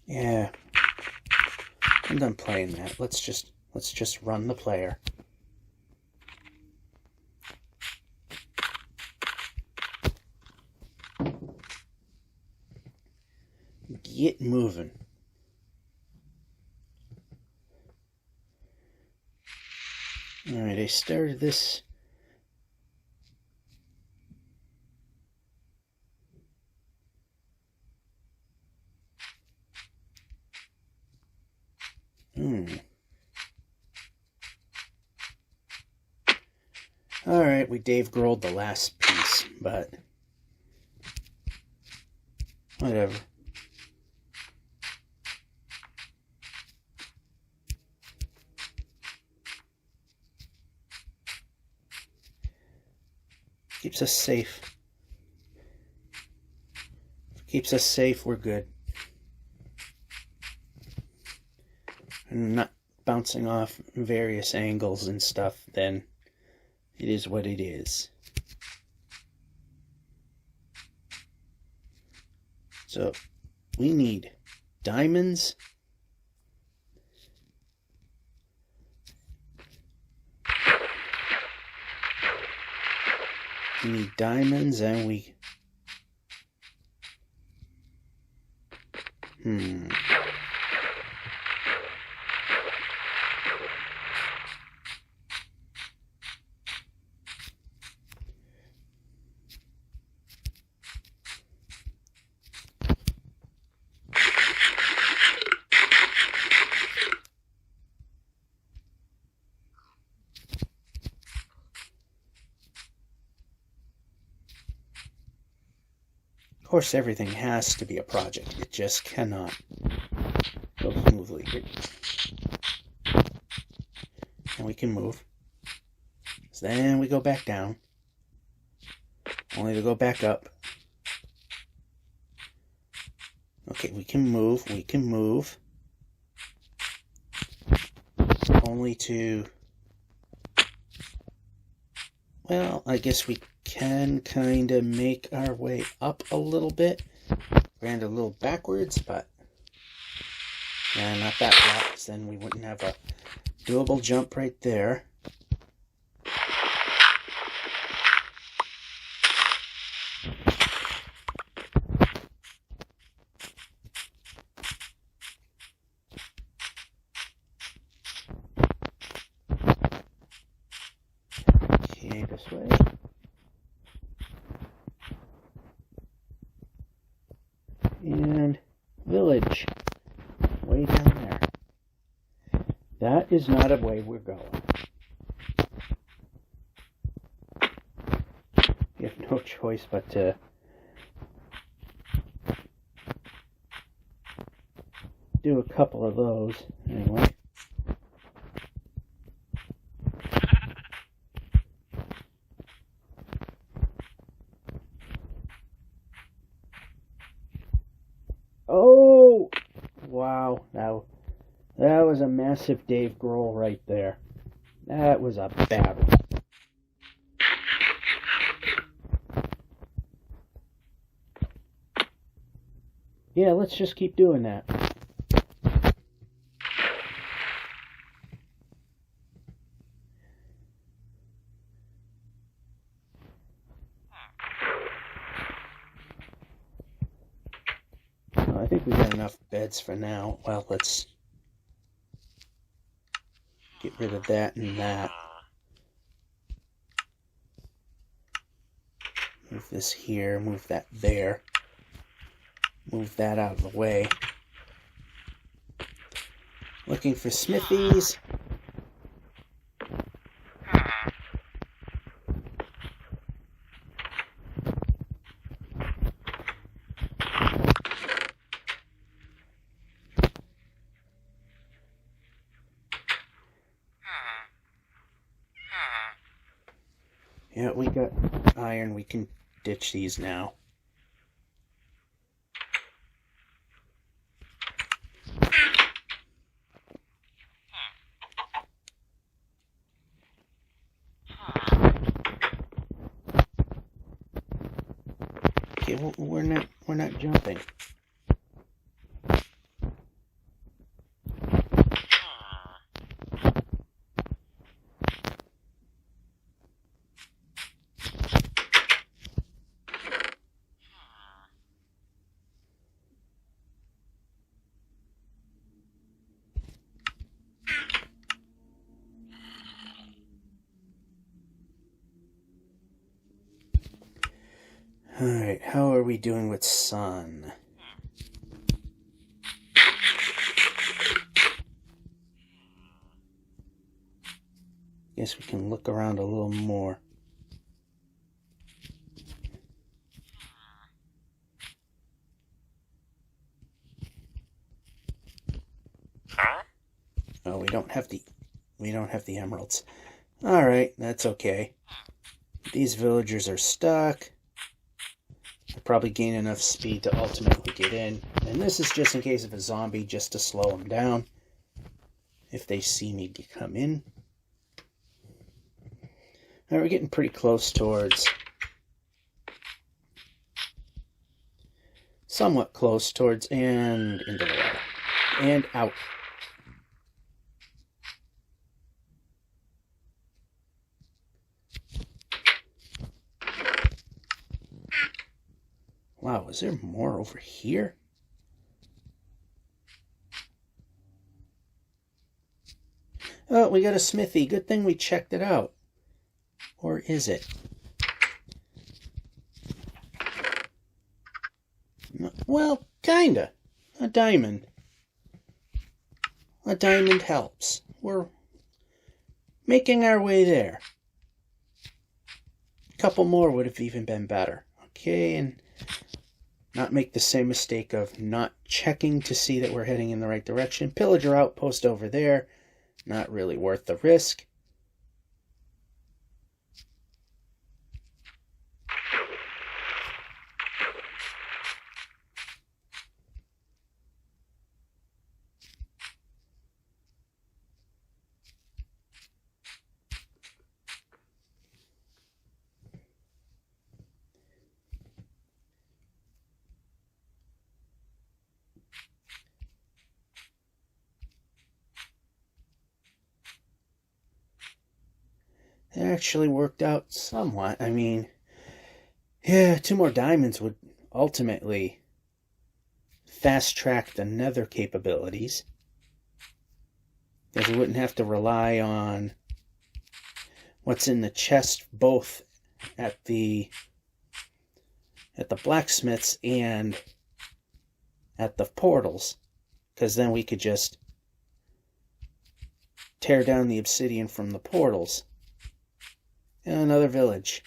Yeah. I'm done playing that. Let's just run the player. Get moving. Alright, I started this. Alright, we Dave Grohl'd the last piece, but whatever. Keeps us safe. Keeps us safe, we're good. And not bouncing off various angles and stuff, then it is what it is. So, we need diamonds. We need diamonds, and we... Of course, everything has to be a project. It just cannot go smoothly. And we can move. So then we go back down. Only to go back up. Okay, we can move. We can move. Only to... Well, I guess we can kind of make our way up a little bit. Ran a little backwards, but not that flat, because then we wouldn't have a doable jump right there. Okay, this way. And village, way down there. That is not a way we're going. You have no choice but to do a couple of those anyway. Oh, wow, that was a massive Dave Grohl right there. That was a bad one. Yeah, let's just keep doing that. I think we got enough beds for now. Well, let's rid of that and that. Move this here, move that there. Move that out of the way. Looking for smithies. Yeah, we got iron. We can ditch these now. Okay, well, we're not jumping. Alright, how are we doing with sun? Guess we can look around a little more. Oh, we don't have the emeralds. Alright, that's okay. These villagers are stuck. I'll probably gain enough speed to ultimately get in. And this is just in case of a zombie, just to slow them down. If they see me come in. Alright, we're getting pretty close towards... somewhat close towards and into the water. And out. Wow, is there more over here? Oh, we got a smithy. Good thing we checked it out. Or is it? No, well, kinda. A diamond. A diamond helps. We're making our way there. A couple more would have even been better. Okay, and not make the same mistake of not checking to see that we're heading in the right direction. Pillager outpost over there. Not really worth the risk. It actually worked out somewhat. I mean, yeah, 2 more diamonds would ultimately fast-track the nether capabilities. Because we wouldn't have to rely on what's in the chest both at the blacksmiths and at the portals. Because then we could just tear down the obsidian from the portals. And another village.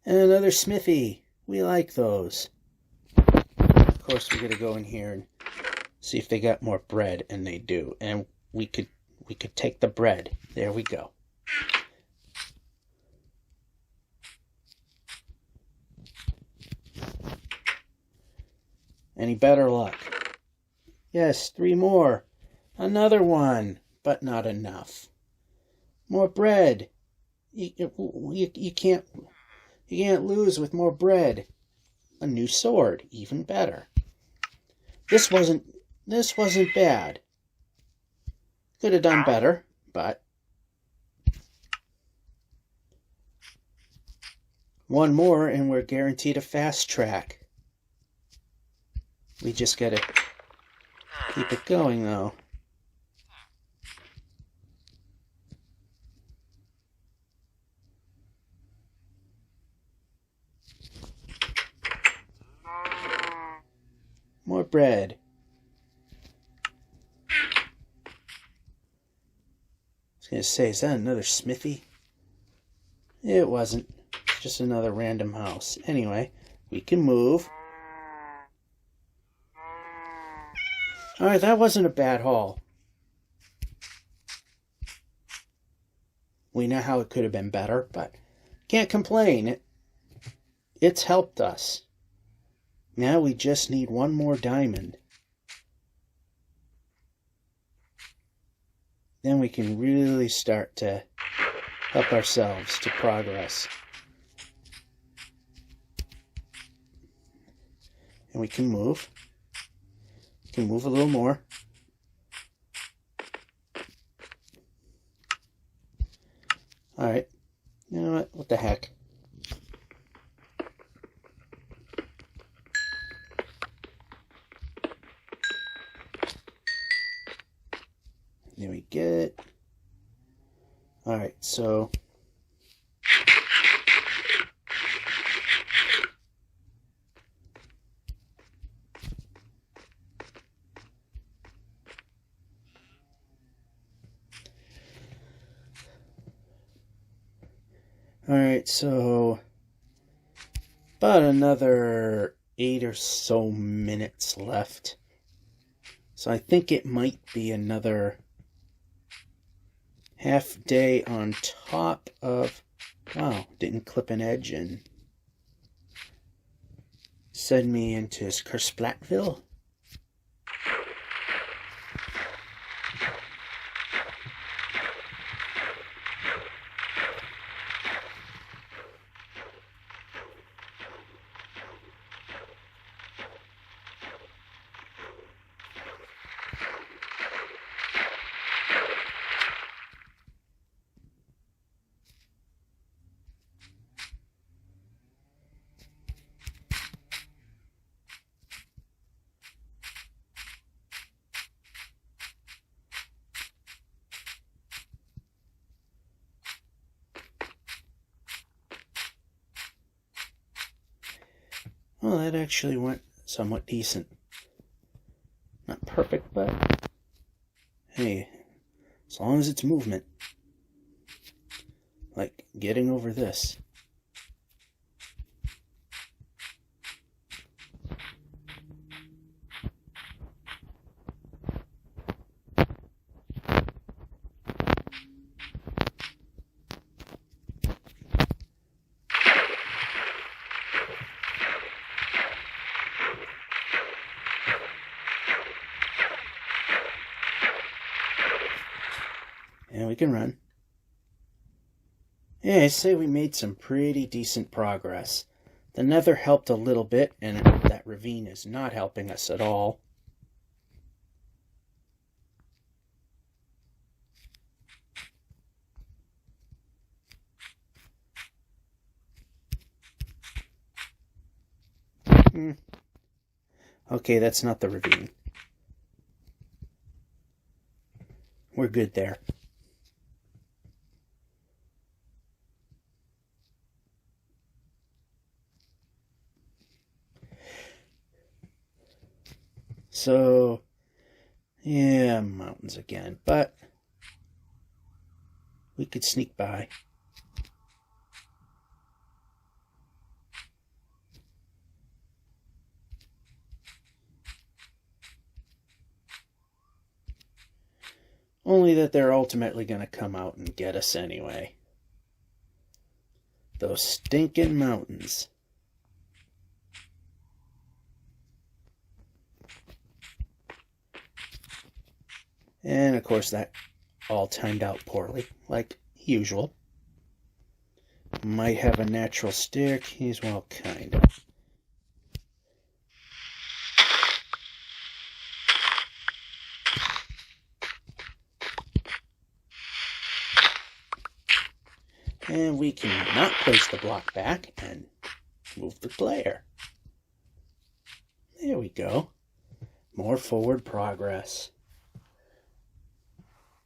And another smithy. We like those. Of course, we're gonna go in here and see if they got more bread, and they do. And we could take the bread. There we go. Any better luck? Yes, 3 more. Another one, but not enough. More bread. You can't lose with more bread. A new sword, even better. This wasn't bad. Could have done better, but One more and we're guaranteed a fast track. We just gotta keep it going though. More bread. I was gonna say, is that another smithy? It wasn't. It's just another random house. Anyway, we can move. Alright, that wasn't a bad haul. We know how it could have been better, but can't complain. It's helped us. Now we just need one more diamond. Then we can really start to help ourselves to progress. And we can move. We can move a little more. Alright. You know what? What the heck? There we get. Alright, so about another 8 or so minutes left. So I think it might be another half day on top of... Wow, didn't clip an edge and send me into Splatville. Well, that actually went somewhat decent. Not perfect, but hey, as long as it's movement. Like getting over this. And we can run. Yeah, I say we made some pretty decent progress. The nether helped a little bit, and that ravine is not helping us at all. Okay, that's not the ravine. We're good there. So, yeah, mountains again, but we could sneak by. Only that they're ultimately going to come out and get us anyway. Those stinking mountains. And of course that all timed out poorly, like usual. Might have a natural staircase, well, kind of. And we can not place the block back and move the player. There we go. More forward progress.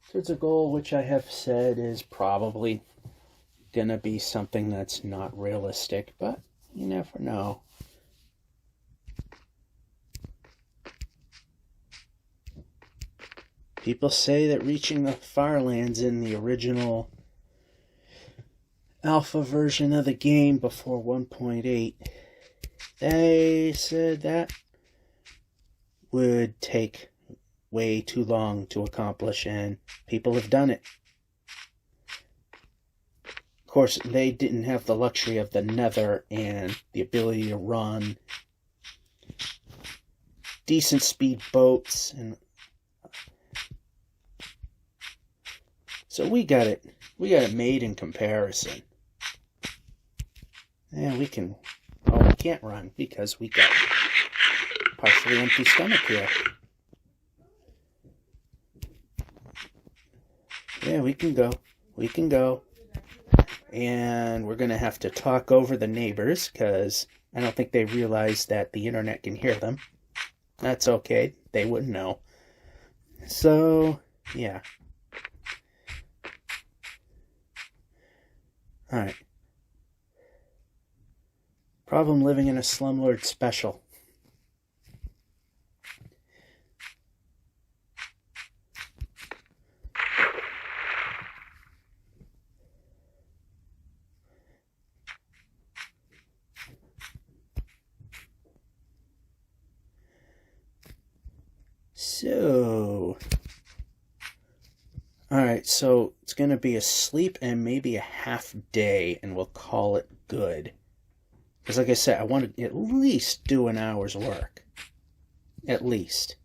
So it's a goal which I have said is probably going to be something that's not realistic, but you never know. People say that reaching the farlands in the original alpha version of the game before 1.8, they said that would take way too long to accomplish, and people have done it. Of course, they didn't have the luxury of the nether and the ability to run decent speed boats, and so we got it made in comparison. And we can't run because we got partially empty stomach here. Yeah, we can go. And we're going to have to talk over the neighbors because I don't think they realize that the internet can hear them. That's okay. They wouldn't know. So, yeah. Alright. Problem living in a slumlord special. So, alright, so it's going to be a sleep and maybe a half day, and we'll call it good. Because like I said, I want to at least do an hour's work. At least.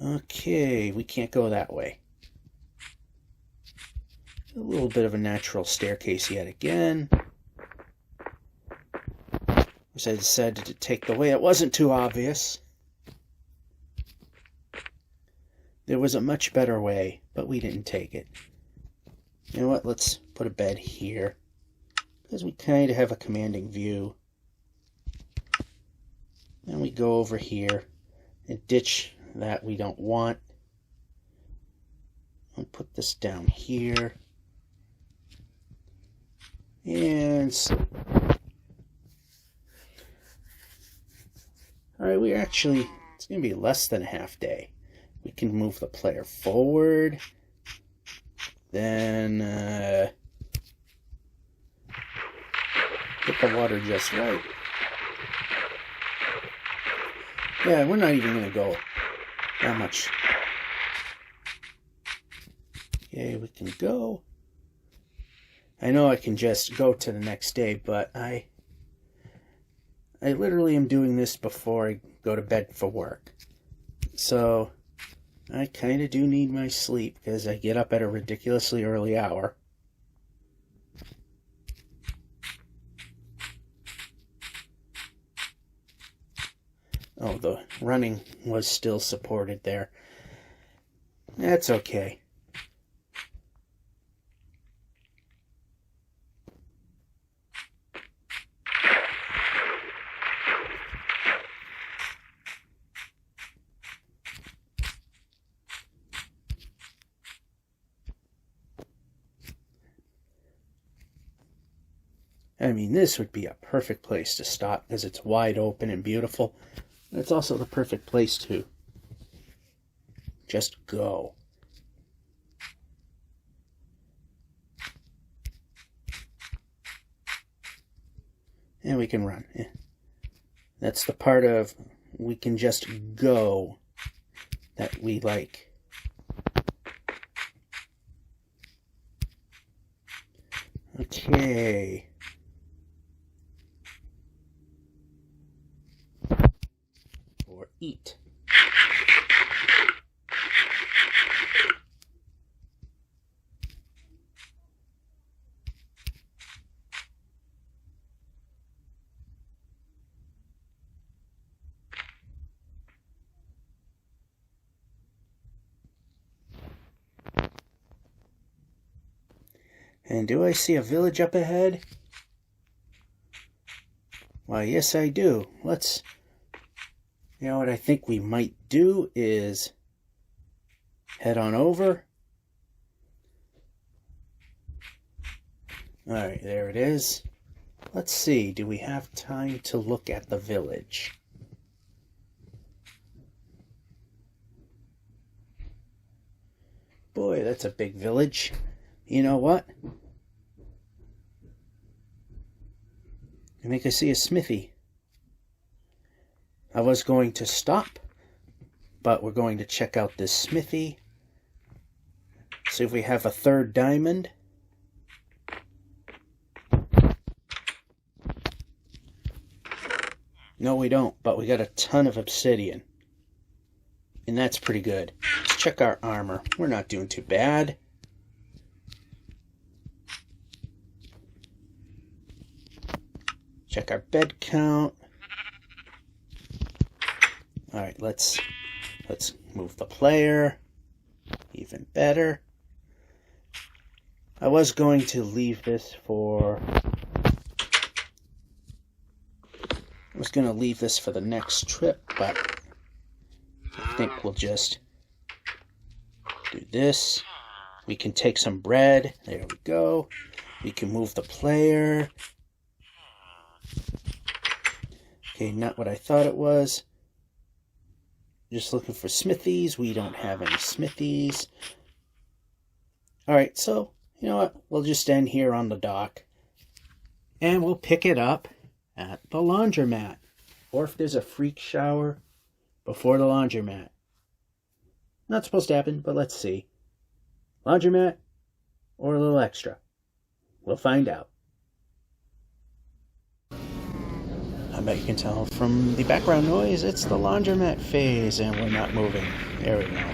Okay, we can't go that way. A little bit of a natural staircase yet again. I decided to take the way it wasn't too obvious. There was a much better way, but we didn't take it. You know what? Let's put a bed here, because we kind of have a commanding view. Then we go over here and ditch that we don't want. I'll put this down here. And sleep. Alright, it's going to be less than a half day. We can move the player forward. Then, get the water just right. Yeah, we're not even going to go that much. Okay, we can go. I know I can just go to the next day, but I literally am doing this before I go to bed for work. So, I kind of do need my sleep because I get up at a ridiculously early hour. Oh, the running was still supported there. That's okay. I mean, this would be a perfect place to stop because it's wide open and beautiful. And it's also the perfect place to just go. And we can run. That's the part of we can just go that we like. Okay. Or eat. And do I see a village up ahead? Why, yes I do. Let's... You know what I think we might do is head on over. Alright, there it is. Let's see, do we have time to look at the village? Boy, that's a big village. You know what? I think I see a smithy. I was going to stop, but we're going to check out this smithy. See if we have a third diamond. No, we don't, but we got a ton of obsidian. And that's pretty good. Let's check our armor. We're not doing too bad. Check our bed count. Alright, let's move the player. Even better. I was going to leave this for... I was going to leave this for the next trip, but I think we'll just do this. We can take some bread. There we go. We can move the player. Okay, not what I thought it was. Just looking for smithies. We don't have any smithies. Alright, so, you know what? We'll just end here on the dock. And we'll pick it up at the laundromat. Or if there's a freak shower before the laundromat. Not supposed to happen, but let's see. Laundromat or a little extra. We'll find out. I bet you can tell from the background noise it's the laundromat phase and we're not moving. There we go.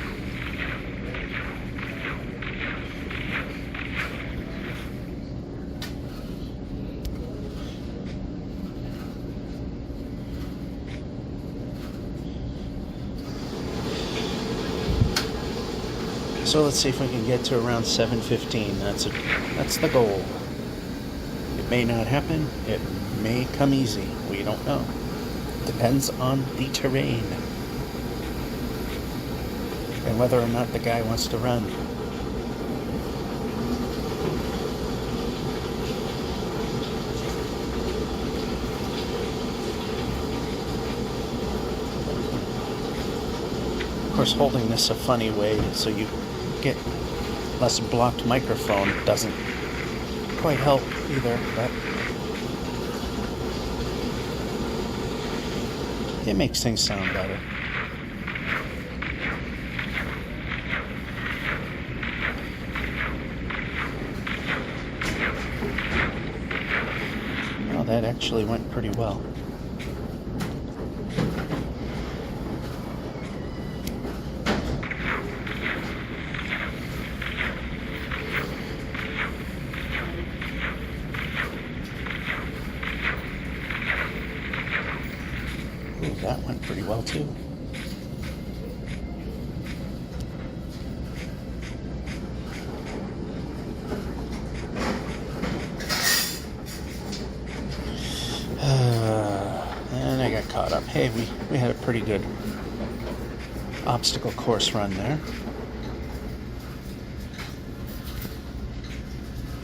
So let's see if we can get to around 7:15. That's the goal. It may not happen. It may come easy. We don't know. Depends on the terrain. And whether or not the guy wants to run. Of course, holding this a funny way so you get less blocked microphone doesn't quite help either, but it makes things sound better. Well, that actually went pretty well. That went pretty well too. And I got caught up. Hey, we had a pretty good obstacle course run there.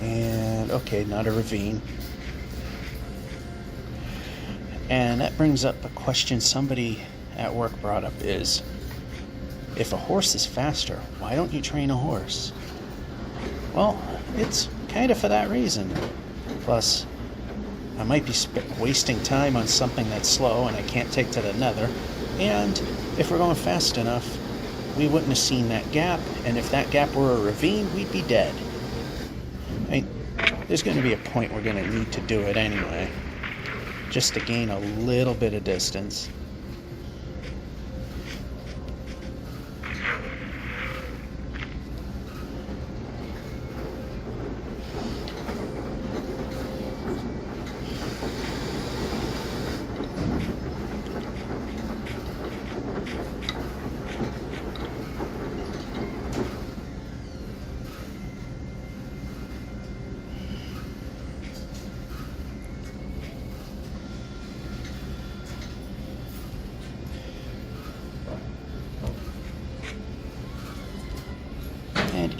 And okay, not a ravine. And that brings up a question somebody at work brought up is, if a horse is faster, why don't you train a horse? Well, it's kind of for that reason. Plus, I might be wasting time on something that's slow and I can't take to the nether. And if we're going fast enough, we wouldn't have seen that gap. And if that gap were a ravine, we'd be dead. I mean, there's going to be a point we're going to need to do it anyway. Just to gain a little bit of distance.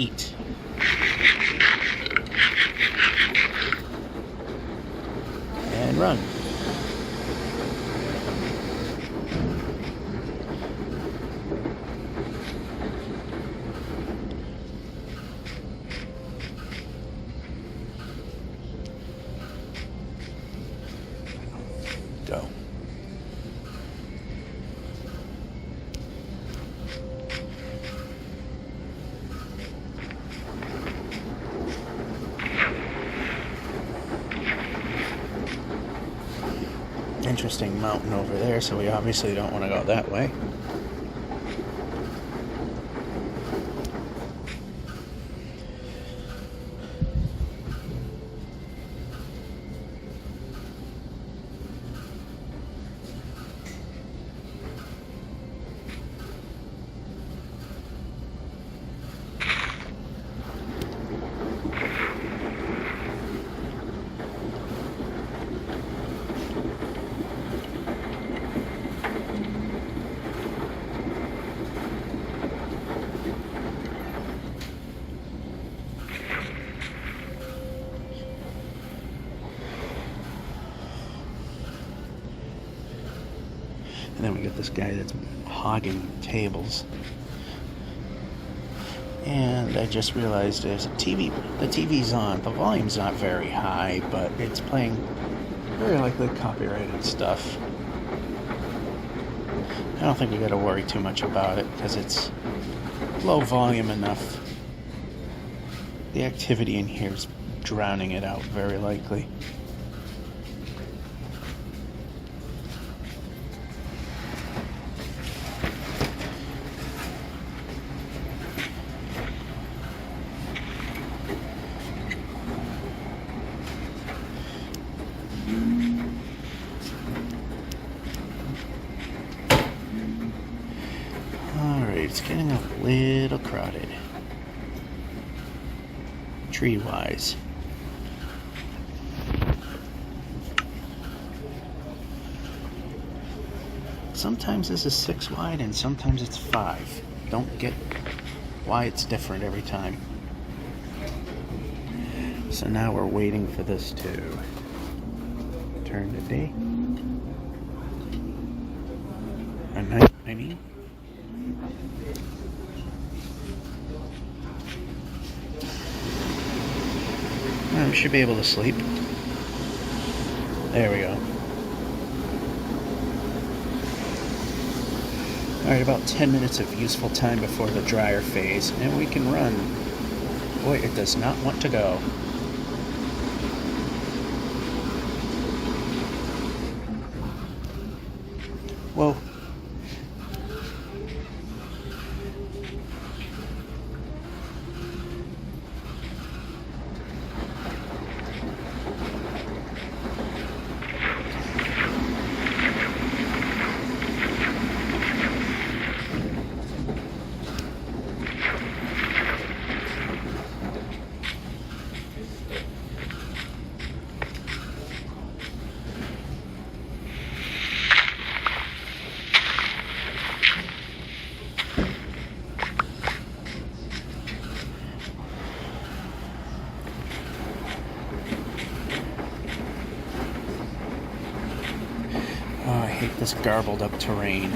eat. And run. Go. Interesting mountain over there, so we obviously don't want to go that way. And then we got this guy that's hogging tables. And I just realized there's a TV. The TV's on. The volume's not very high, but it's playing very likely copyrighted stuff. I don't think we gotta worry too much about it because it's low volume enough. The activity in here is drowning it out very likely. It's getting a little crowded, tree-wise. Sometimes this is 6 wide and sometimes it's 5. Don't get why it's different every time. So now we're waiting for this to turn to day. Or night, I mean. We should be able to sleep. There we go. Alright, about 10 minutes of useful time before the drier phase, and we can run. Boy, it does not want to go. Whoa. Oh, I hate this garbled up terrain.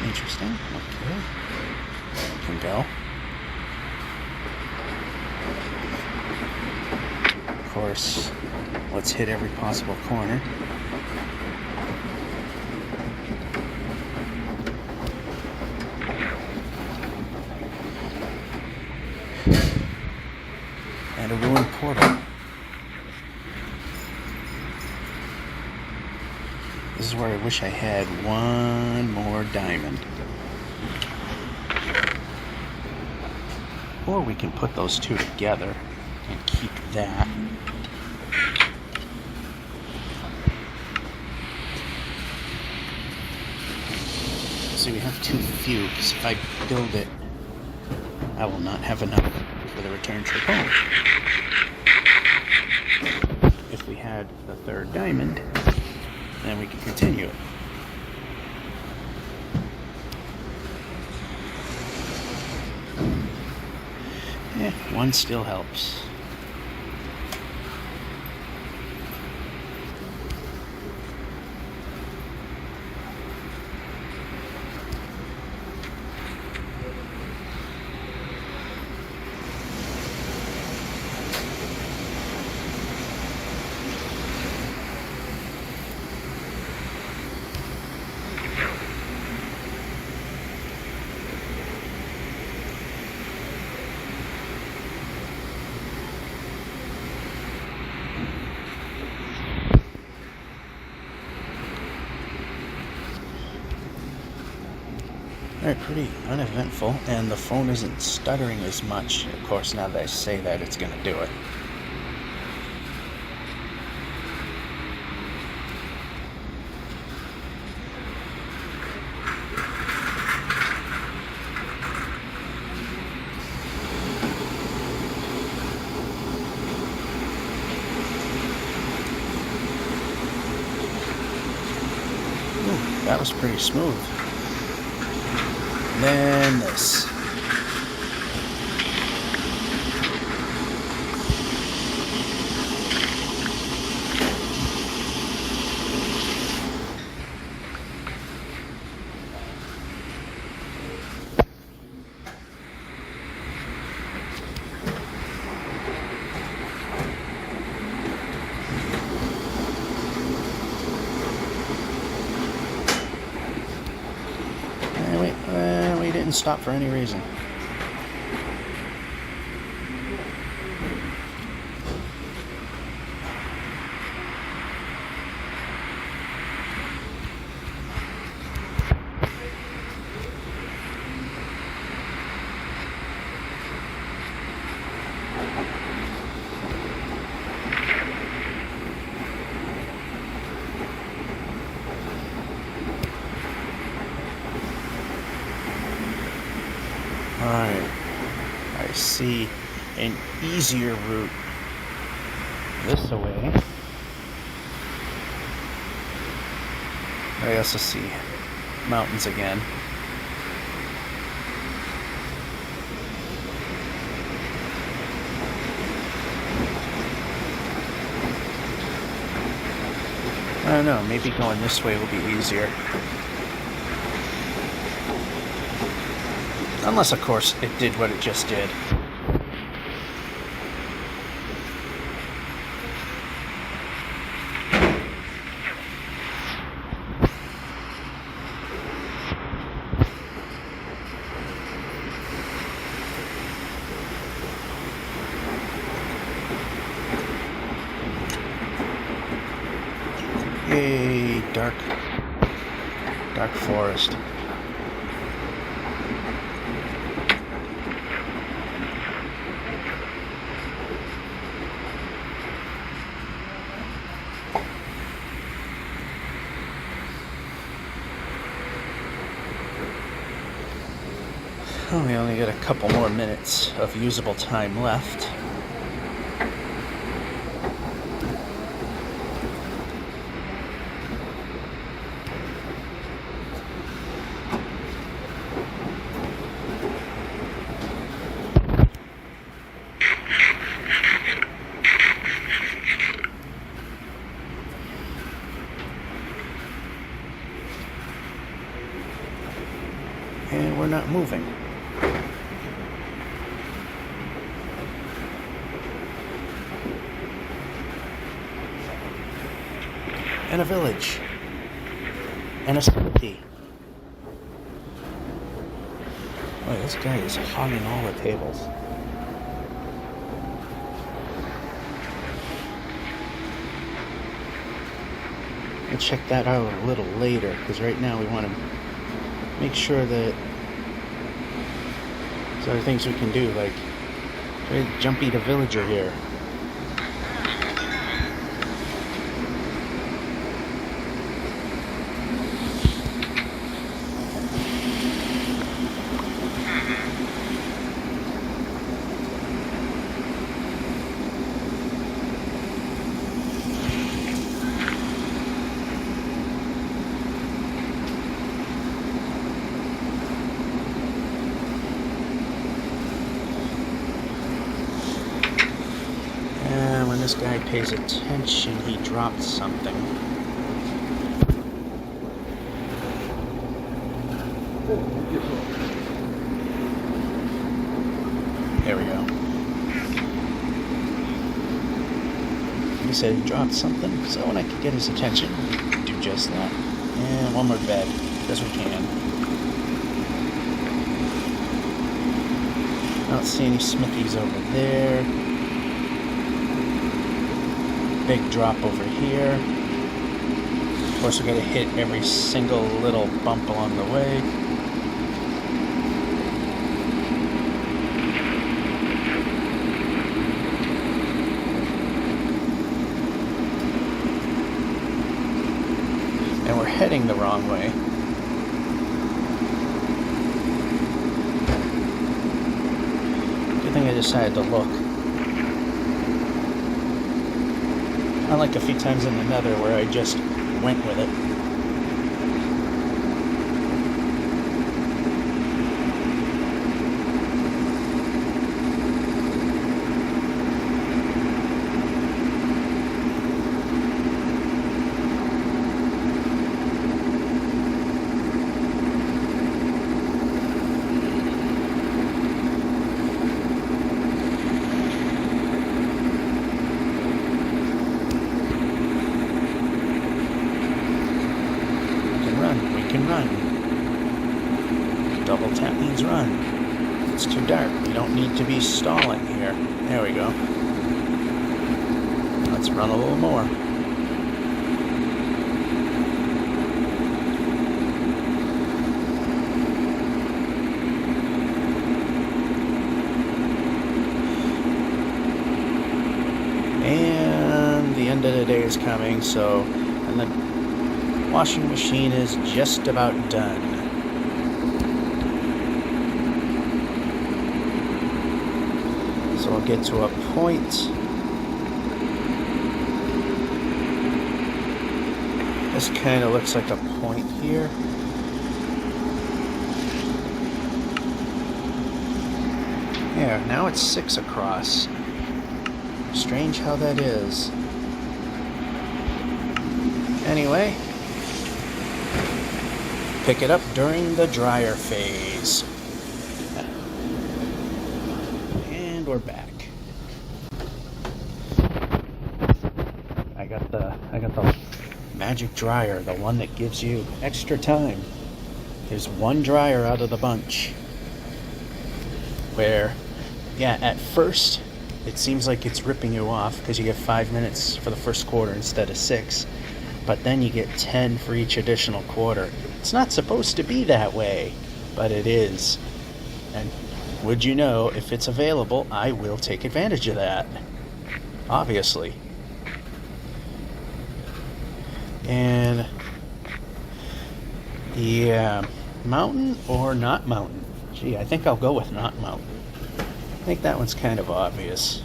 Interesting. Okay. Can go. Of course, let's hit every possible corner. This is where I wish I had one more diamond. Or we can put those two together and keep that. See, we have too few, because if I build it, I will not have enough for the return trip home. If we had the third diamond, then we can continue it. One still helps. Alright, pretty uneventful, and the phone isn't stuttering as much. Of course, now that I say that, it's going to do it. Ooh, that was pretty smooth. Then this. We didn't stop for any reason. Alright, I see an easier route this way. I also see mountains again. I don't know, maybe going this way will be easier. Unless, of course, it did what it just did. Yay, dark forest. Oh, we only got a couple more minutes of usable time left. And we're not moving. And a village. And a city. Boy, this guy is hogging all the tables. We'll check that out a little later, because right now we want to make sure that there's other things we can do, like try to jumpy the villager here. This guy pays attention, he dropped something. There we go. He said he dropped something, so when I could get his attention, do just that. And one more bed, because we can. I don't see any smithies over there. Big drop over here. Of course, we're going to hit every single little bump along the way. And we're heading the wrong way. Good thing I decided to look. Unlike a few times in the Nether where I just went with it. Double tap means run. It's too dark. We don't need to be stalling here. There we go. Let's run a little more. And the end of the day is coming, so, and the washing machine is just about done. So we'll get to a point. This kind of looks like a point here. There, now it's 6 across. Strange how that is. Anyway, pick it up during the dryer phase. We're back. I got the magic dryer, the one that gives you extra time. There's one dryer out of the bunch where, yeah, at first it seems like it's ripping you off because you get 5 minutes for the first quarter instead of 6, but then you get 10 for each additional quarter. It's not supposed to be that way, but it is. And would you know, if it's available, I will take advantage of that. Obviously. And yeah, mountain or not mountain? Gee, I think I'll go with not mountain. I think that one's kind of obvious.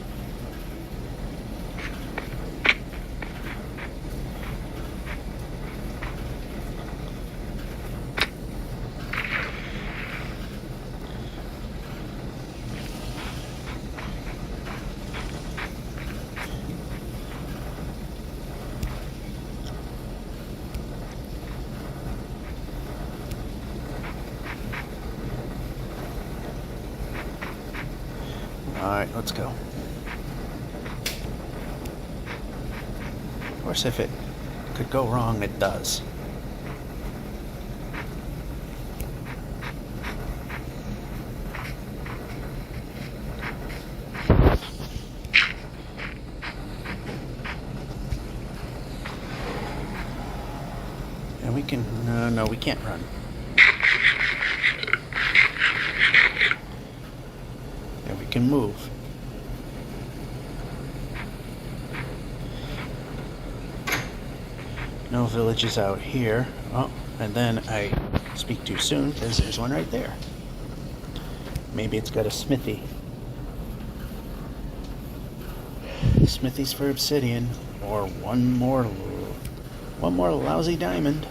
Alright, let's go. Of course, if it could go wrong, it does. And we can... no, we can't run. And we can move. No villages out here. Oh, and then I speak too soon because there's one right there. Maybe it's got a smithy. Smithies for obsidian, or one more lousy diamond.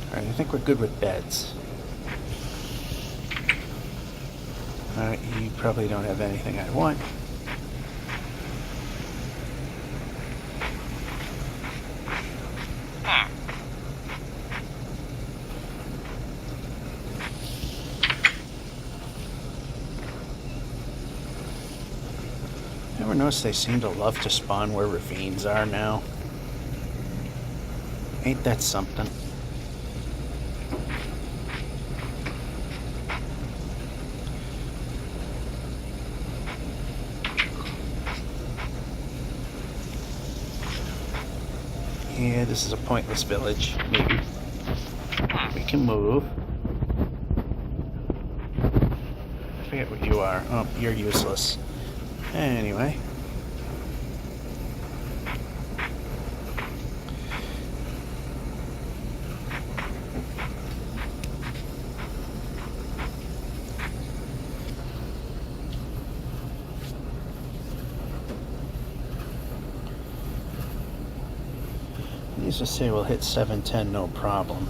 I think we're good with beds. You probably don't have anything I want. Ever notice they seem to love to spawn where ravines are now? Ain't that something? Yeah, this is a pointless village. Maybe we can move. I forget what you are. Oh, you're useless. Anyway. Needs to say we'll hit 710 no problem.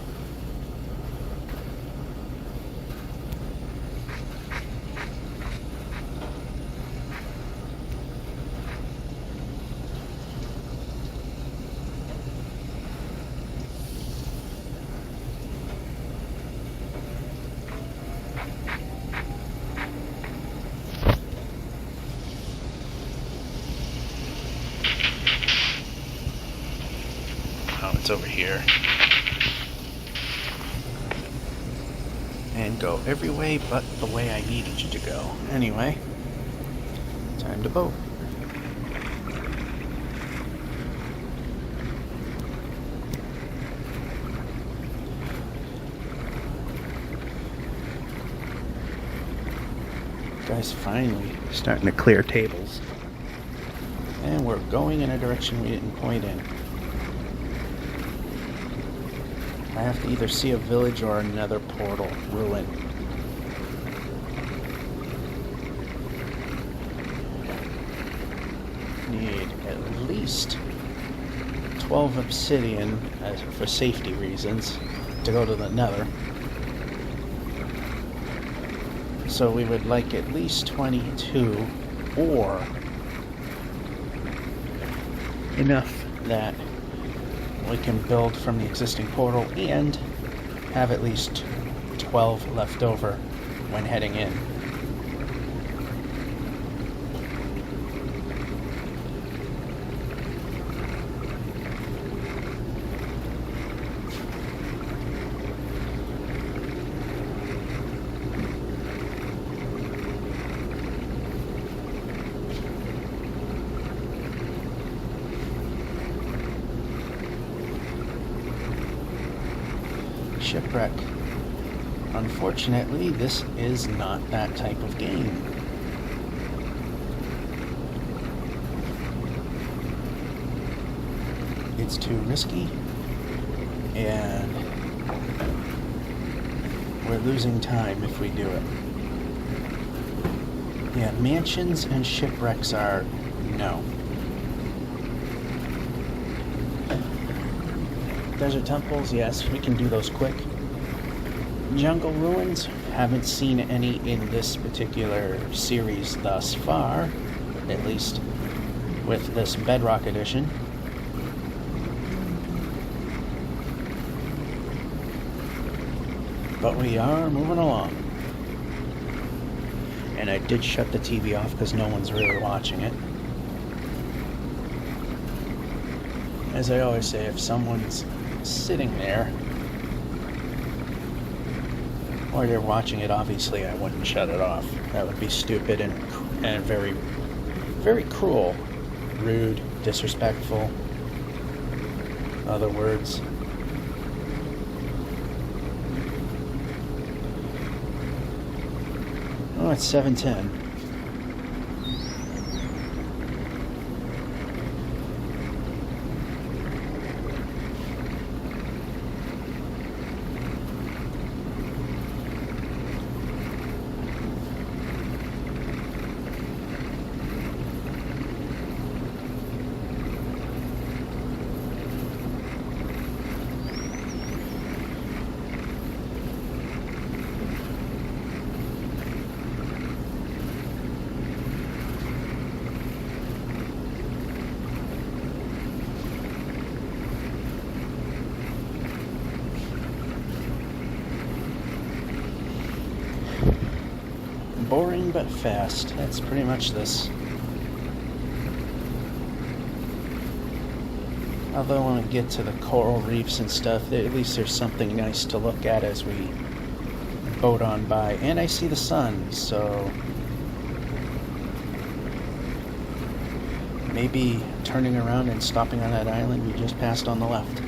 Over here and go every way but the way I needed you to go. Anyway, time to boat. Guys, finally starting to clear tables, and we're going in a direction we didn't point in. I have to either see a village or another portal ruin. Need at least 12 obsidian for safety reasons to go to the nether. So we would like at least 22 or enough that we can build from the existing portal and have at least 12 left over when heading in. Shipwreck. Unfortunately, this is not that type of game. It's too risky, and we're losing time if we do it. Yeah, mansions and shipwrecks are no. Desert temples, yes, we can do those quick. Jungle ruins, haven't seen any in this particular series thus far, at least with this Bedrock edition. but we are moving along. And I did shut the TV off because no one's really watching it. As I always say, if someone's sitting there or they're watching it, obviously I wouldn't shut it off. That would be stupid and very, very cruel, rude, disrespectful. Other words. Oh, it's 7:10. Boring but fast. That's pretty much this. Although when we get to the coral reefs and stuff, at least there's something nice to look at as we boat on by. And I see the sun, so maybe turning around and stopping on that island we just passed on the left.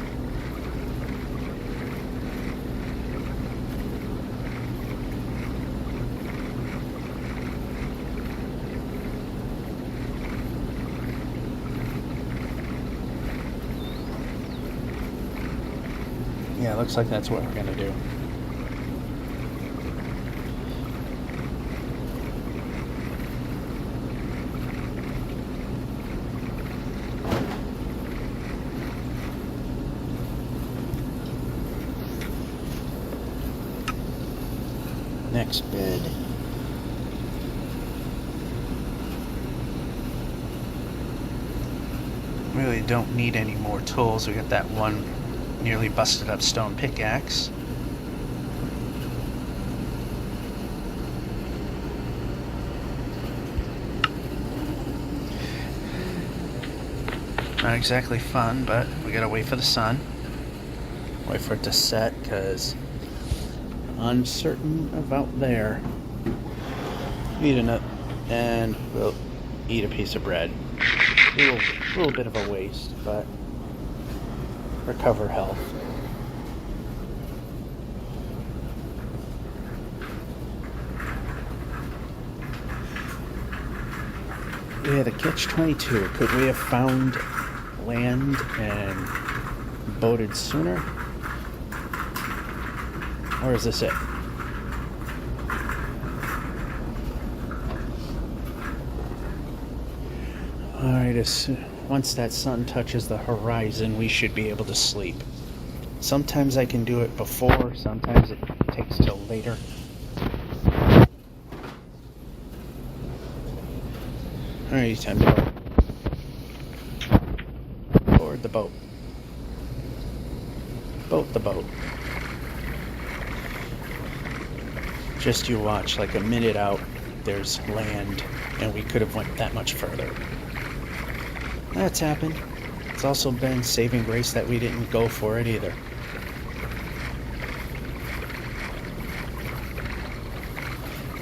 Yeah, looks like that's what we're going to do. Next bed. Really don't need any more tools. We got that one nearly busted up stone pickaxe. Not exactly fun, but we gotta wait for the sun. Wait for it to set, because uncertain about there. Eat a nut, and we'll eat a piece of bread. A little bit of a waste, but recover health. Yeah, the catch-22. Could we have found land and boated sooner? Or is this it? Alright, once that sun touches the horizon, we should be able to sleep. Sometimes I can do it before, sometimes it takes till later. Alright, time to go. Board the boat. Boat the boat. Just you watch, like a minute out, there's land, and we could have went that much further. That's happened. It's also been saving grace that we didn't go for it either.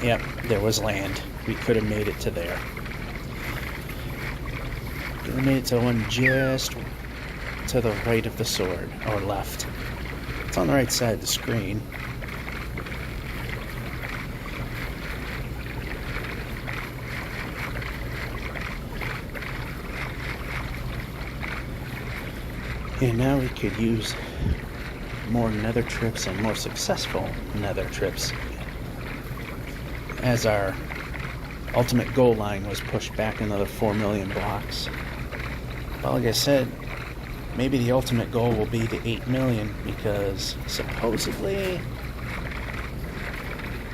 Yep, there was land. We could have made it to there. Could have made it to one just to the right of the sword, or left. It's on the right side of the screen. And now we could use more nether trips and more successful nether trips as our ultimate goal line was pushed back another 4 million blocks. But like I said, maybe the ultimate goal will be to 8 million, because supposedly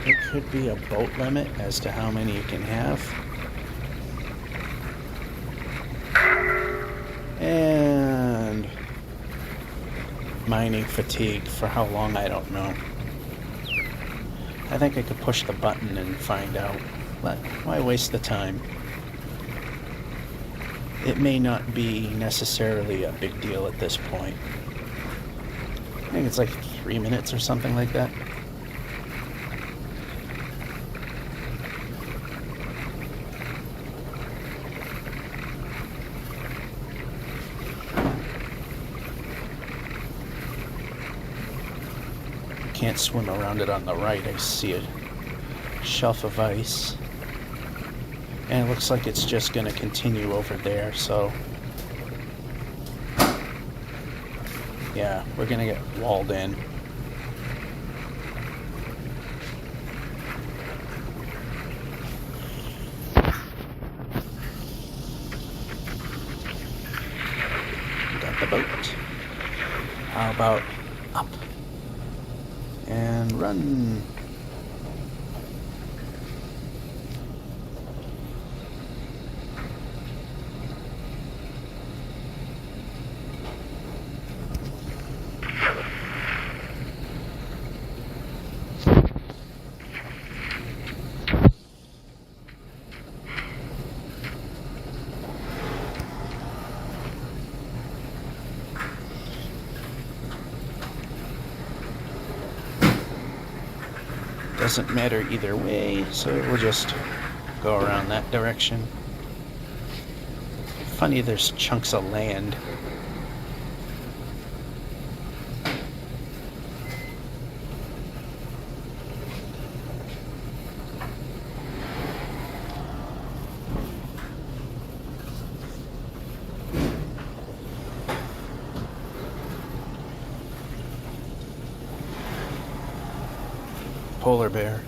it could be a boat limit as to how many you can have. And mining fatigue for how long, I don't know. I think I could push the button and find out, but why waste the time? It may not be necessarily a big deal at this point. I think it's like 3 minutes or something like that. Can't swim around it on the right. I see a shelf of ice, and it looks like it's just going to continue over there, so yeah, we're going to get walled in. Got the boat. How about up and run? Doesn't matter either way, so we'll just go around that direction. Funny, there's chunks of land. Polar bear.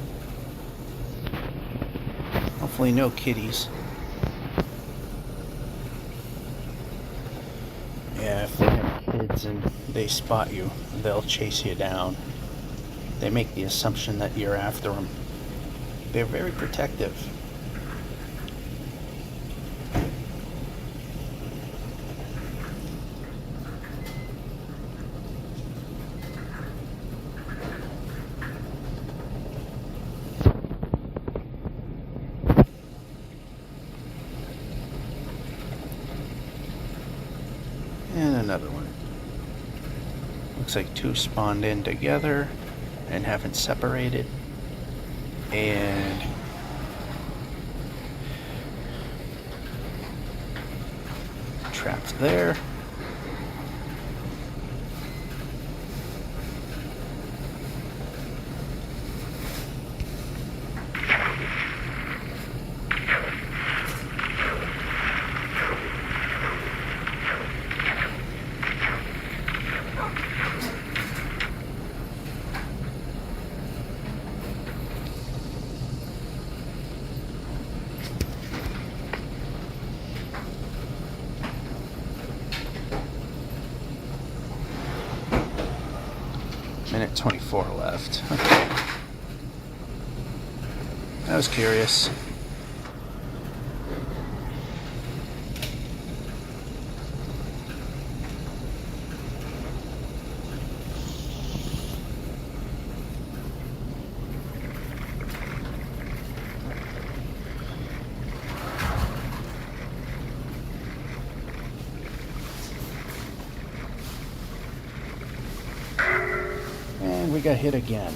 Hopefully no kitties. Yeah, if they have kids and they spot you, they'll chase you down. They make the assumption that you're after them. They're very protective. And another one. Looks like two spawned in together and haven't separated. And trapped there. Minute 24 left. Okay. I was curious. And we got hit again.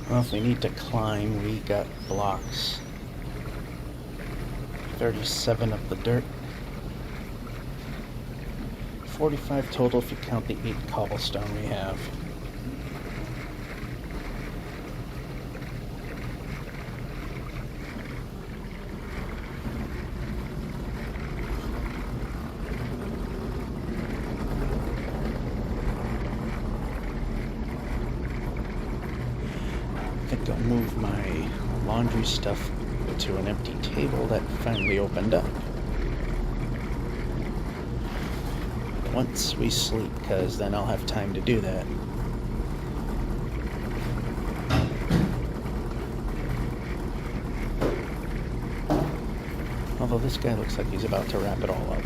Well, if we need to climb, we got blocks. 37 of the dirt. 45 total if you count the 8 cobblestone we have. I think I'll move my laundry stuff to an empty table that finally opened up. Once we sleep, because then I'll have time to do that. Although this guy looks like he's about to wrap it all up.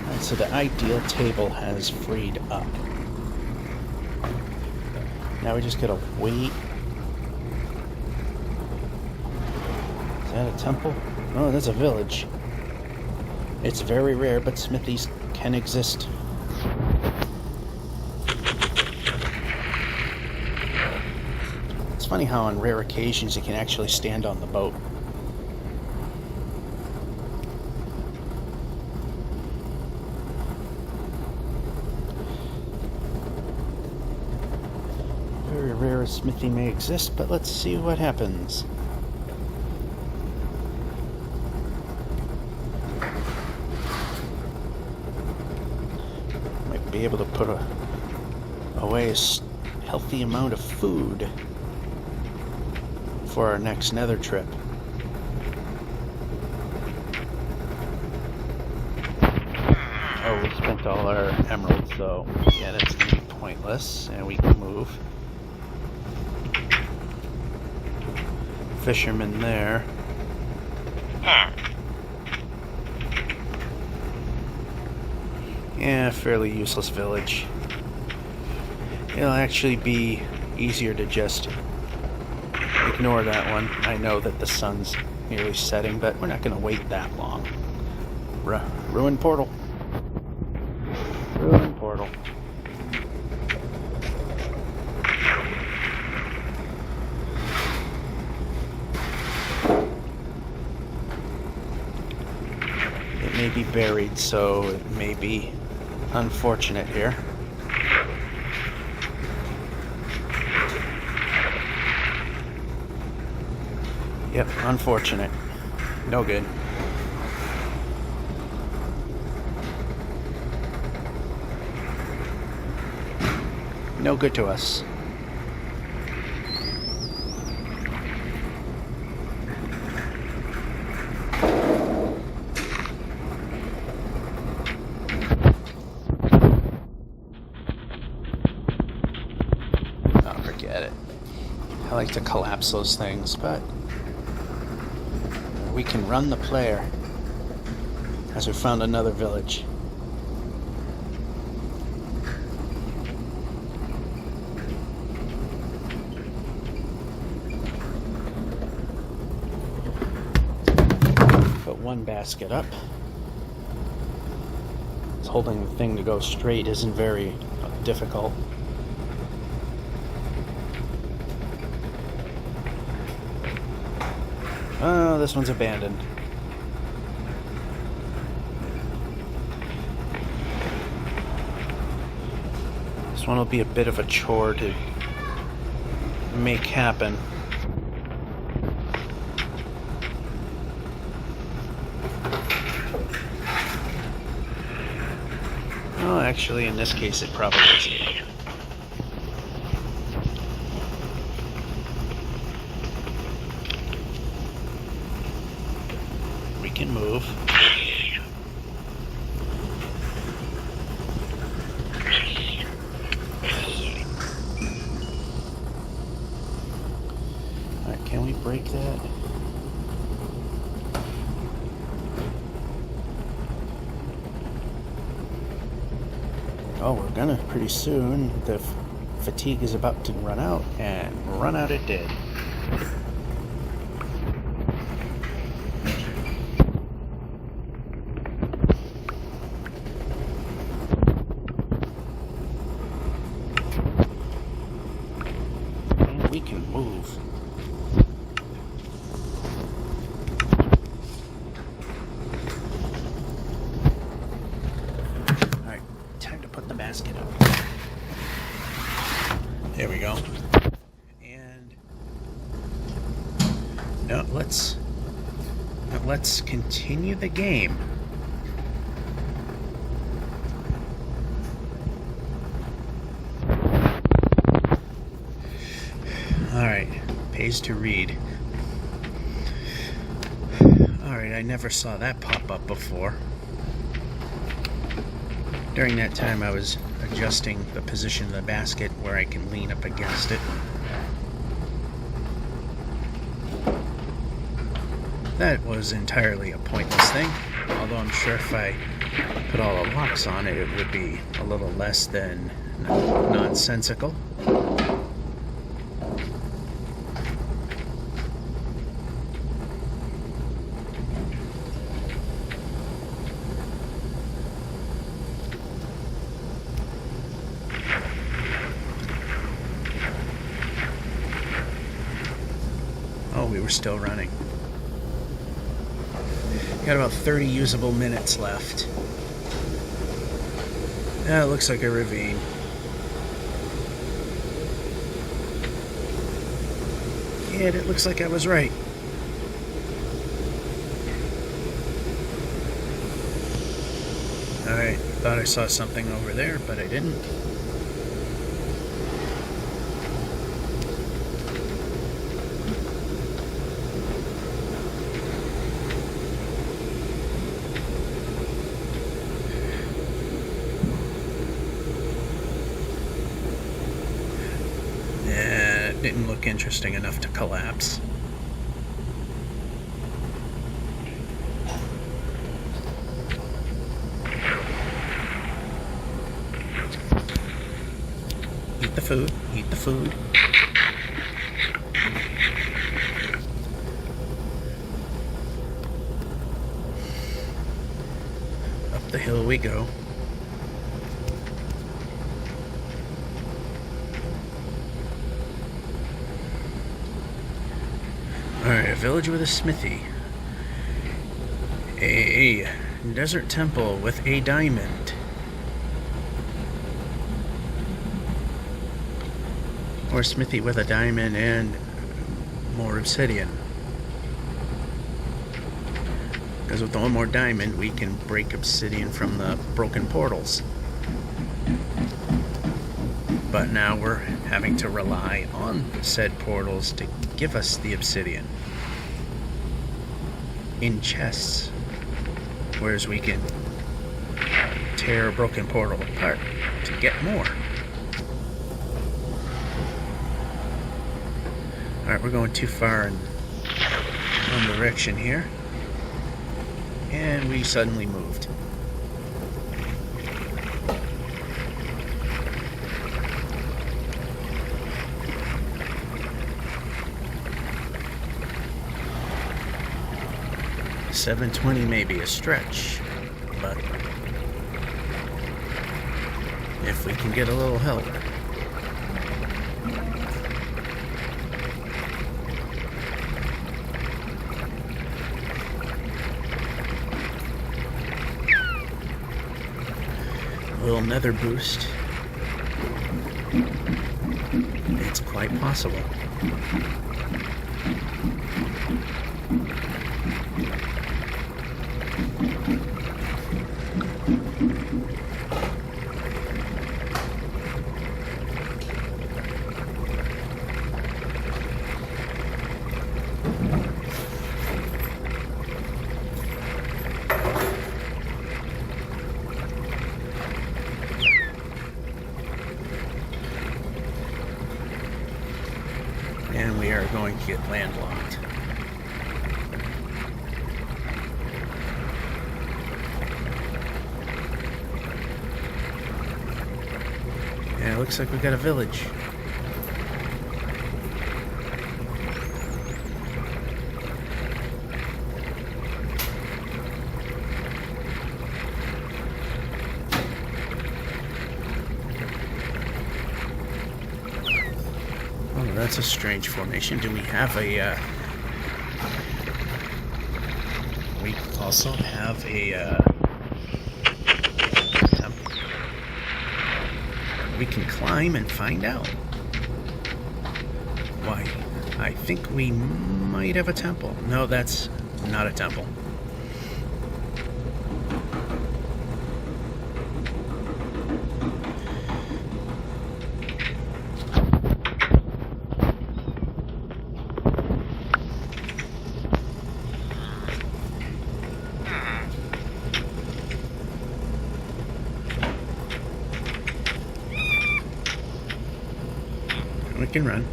Alright, so the ideal table has freed up. Now we just gotta wait. Is that a temple? Oh, that's a village. It's very rare, but smithies can exist. It's funny how on rare occasions you can actually stand on the boat. Very rare a smithy may exist, but let's see what happens. Might be able to put away a healthy amount of food for our next nether trip. Oh, we spent all our emeralds, so yeah, that's gonna be pointless, and we can move. Fisherman there. Yeah, fairly useless village. It'll actually be easier to just ignore that one. I know that the sun's nearly setting, but we're not going to wait that long. Ruined portal. Ruined portal. It may be buried, so it may be unfortunate here. Yep, unfortunate. No good. No good to us. Oh, forget it. I like to collapse those things, but we can run the player as we found another village. Put one basket up. Holding the thing to go straight isn't very difficult. Oh, this one's abandoned. This one will be a bit of a chore to make happen. Oh, actually, in this case, it probably isn't. Can move. Alright, can we break that? Oh, we're gonna pretty soon. The fatigue is about to run out, and run out it did. We can move. Alright, time to put the basket up. There we go. And now let's continue the game. Alright, pays to read. Alright, I never saw that pop up before. During that time I was adjusting the position of the basket where I can lean up against it. That was entirely a pointless thing, although I'm sure if I put all the locks on it, it would be a little less than nonsensical. Oh, we were still running. Got about 30 usable minutes left. Yeah, it looks like a ravine. Yeah, it looks like I was right. Alright, thought I saw something over there, but I didn't. Didn't look interesting enough to collapse. Eat the food, eat the food. Up the hill we go. Alright, a village with a smithy. A desert temple with a diamond. Or a smithy with a diamond and more obsidian. Because with one more diamond, we can break obsidian from the broken portals. But now we're having to rely on said portals to give us the obsidian in chests, whereas we can tear a broken portal apart to get more. Alright, we're going too far in one direction here, and we suddenly moved. $720 may be a stretch, but if we can get a little help. A little nether boost. It's quite possible. And we are going to get landlocked. Yeah, it looks like we got a village. Oh, that's a strange formation. Do we have a, we also have a, we can climb and find out. Why, I think we might have a temple. No, that's not a temple. We can run.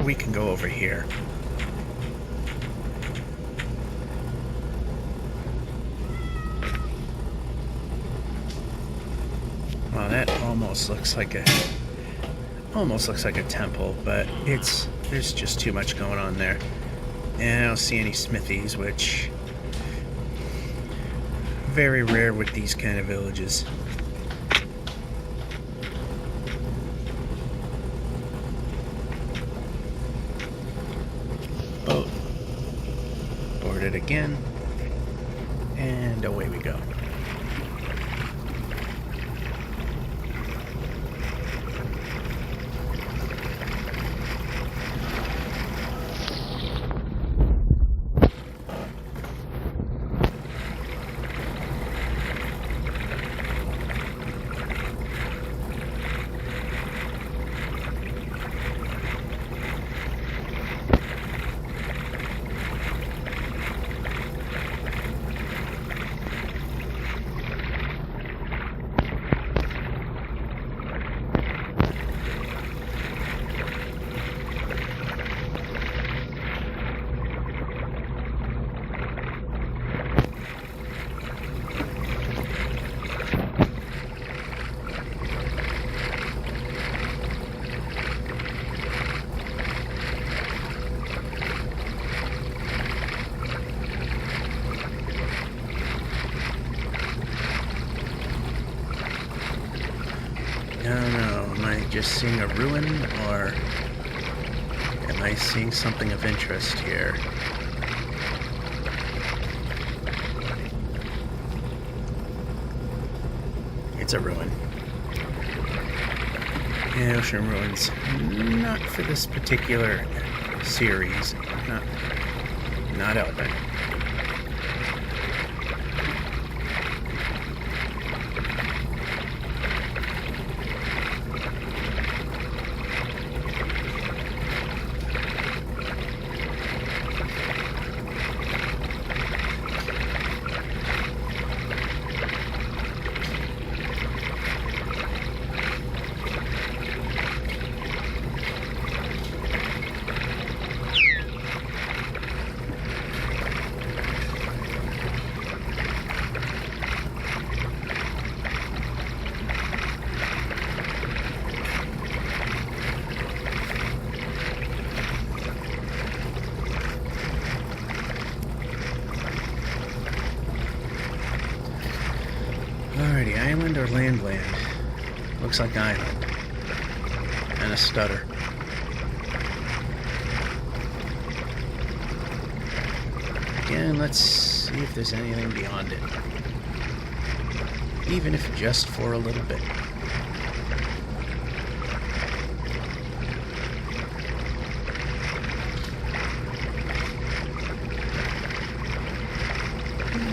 we can go over here. Well, that almost looks like a temple, but there's just too much going on there. And I don't see any smithies, which very rare with these kind of villages. Boat boarded again, and away we go. I don't know, am I just seeing a ruin, or am I seeing something of interest here? It's a ruin. Yeah, ocean ruins. Not for this particular series. Not Elvin. Alrighty, island or land? Looks like island. And a stutter. Again, let's see if there's anything beyond it. Even if just for a little bit.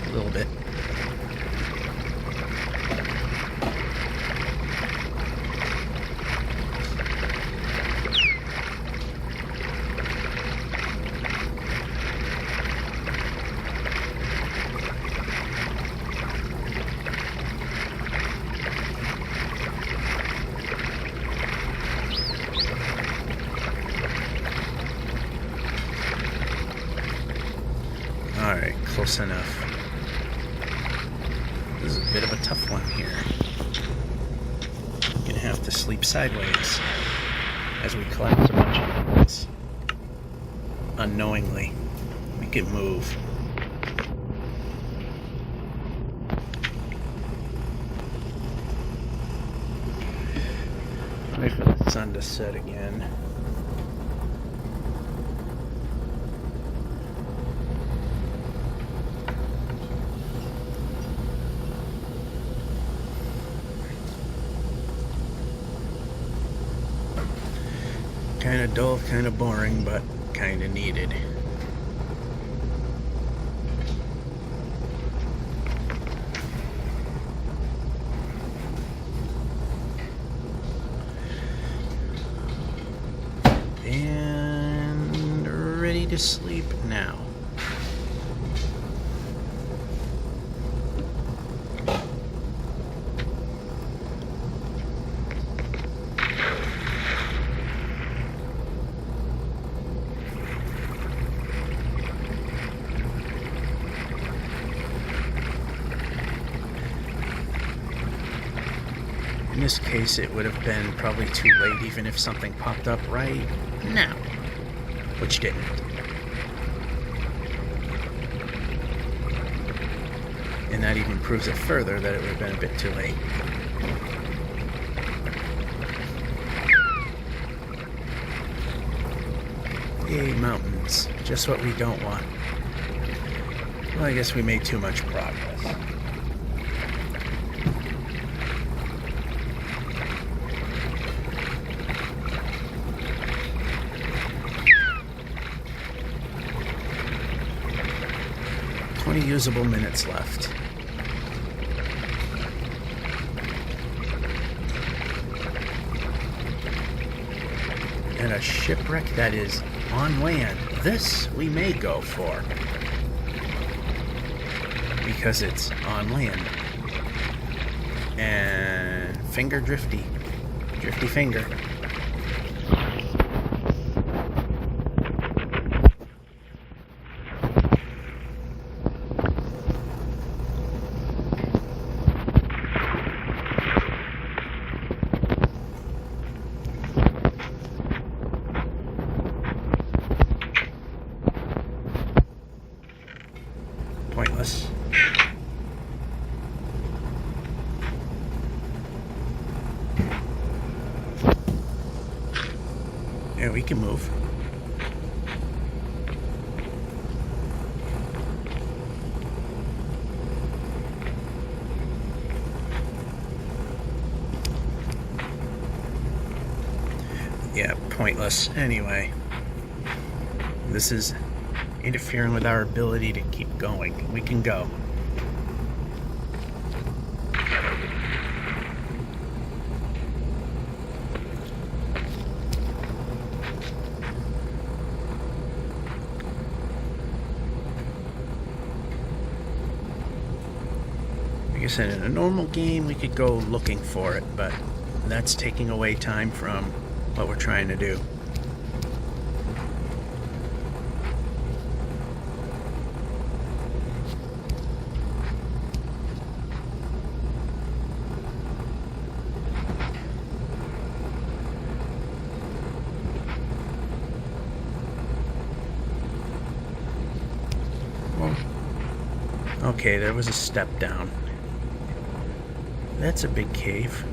A little bit. Alright, close enough. This is a bit of a tough one here. I'm gonna have to sleep sideways as we collect a bunch of things. Unknowingly, we can move. Wait for the sun to set again. Kind of dull, kind of boring, but kind of needed. And ready to sleep now. this case, it would have been probably too late, even if something popped up right now, which didn't. And that even proves it further that it would have been a bit too late. Yay, mountains. Just what we don't want. Well, I guess we made too much progress. Usable minutes left. And a shipwreck that is on land. This we may go for. Because it's on land. And finger drifty. Drifty finger. Pointless. Yeah, we can move. Yeah, pointless. Anyway, this is interfering with our ability to keep going. We can go. Like I said, in a normal game we could go looking for it, but that's taking away time from what we're trying to do. Okay, there was a step down. That's a big cave.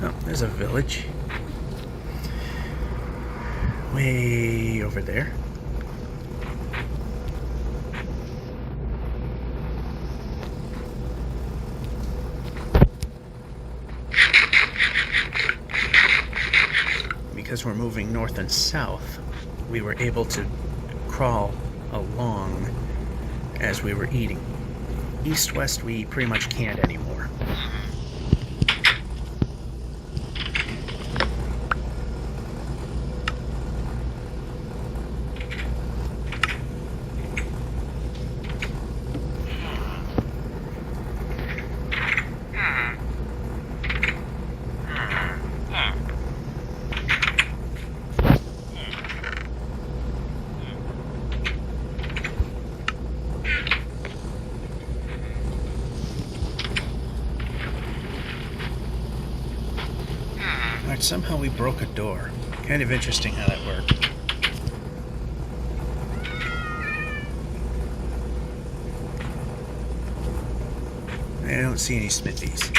Oh, there's a village. Way over there. Because we're moving north and south, we were able to crawl along as we were eating. East-west, we pretty much can't anymore. Somehow we broke a door. Kind of interesting how that worked. I don't see any smithies.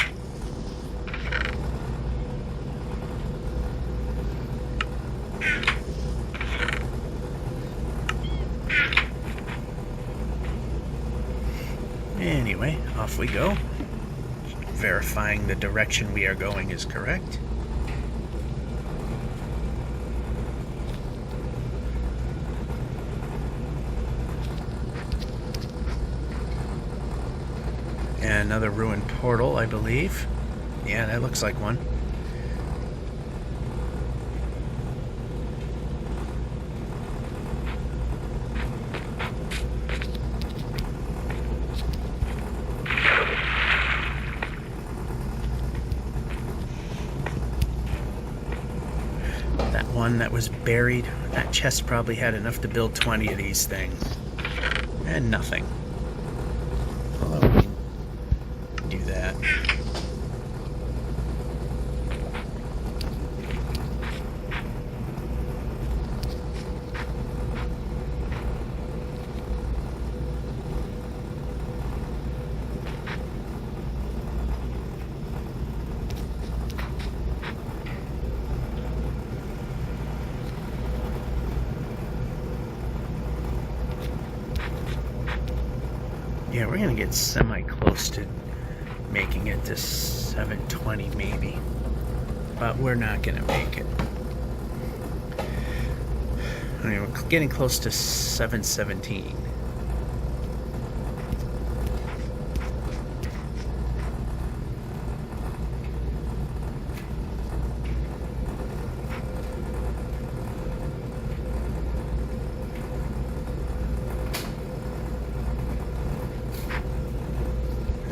Anyway, off we go. Verifying the direction we are going is correct. And another ruined portal, I believe. Yeah, that looks like one. one that was buried. That chest probably had enough to build 20 of these things. And nothing. Although we can do that. Yeah, we're gonna get semi-close to making it to 720 maybe, but we're not gonna make it. I mean, we're getting close to 717.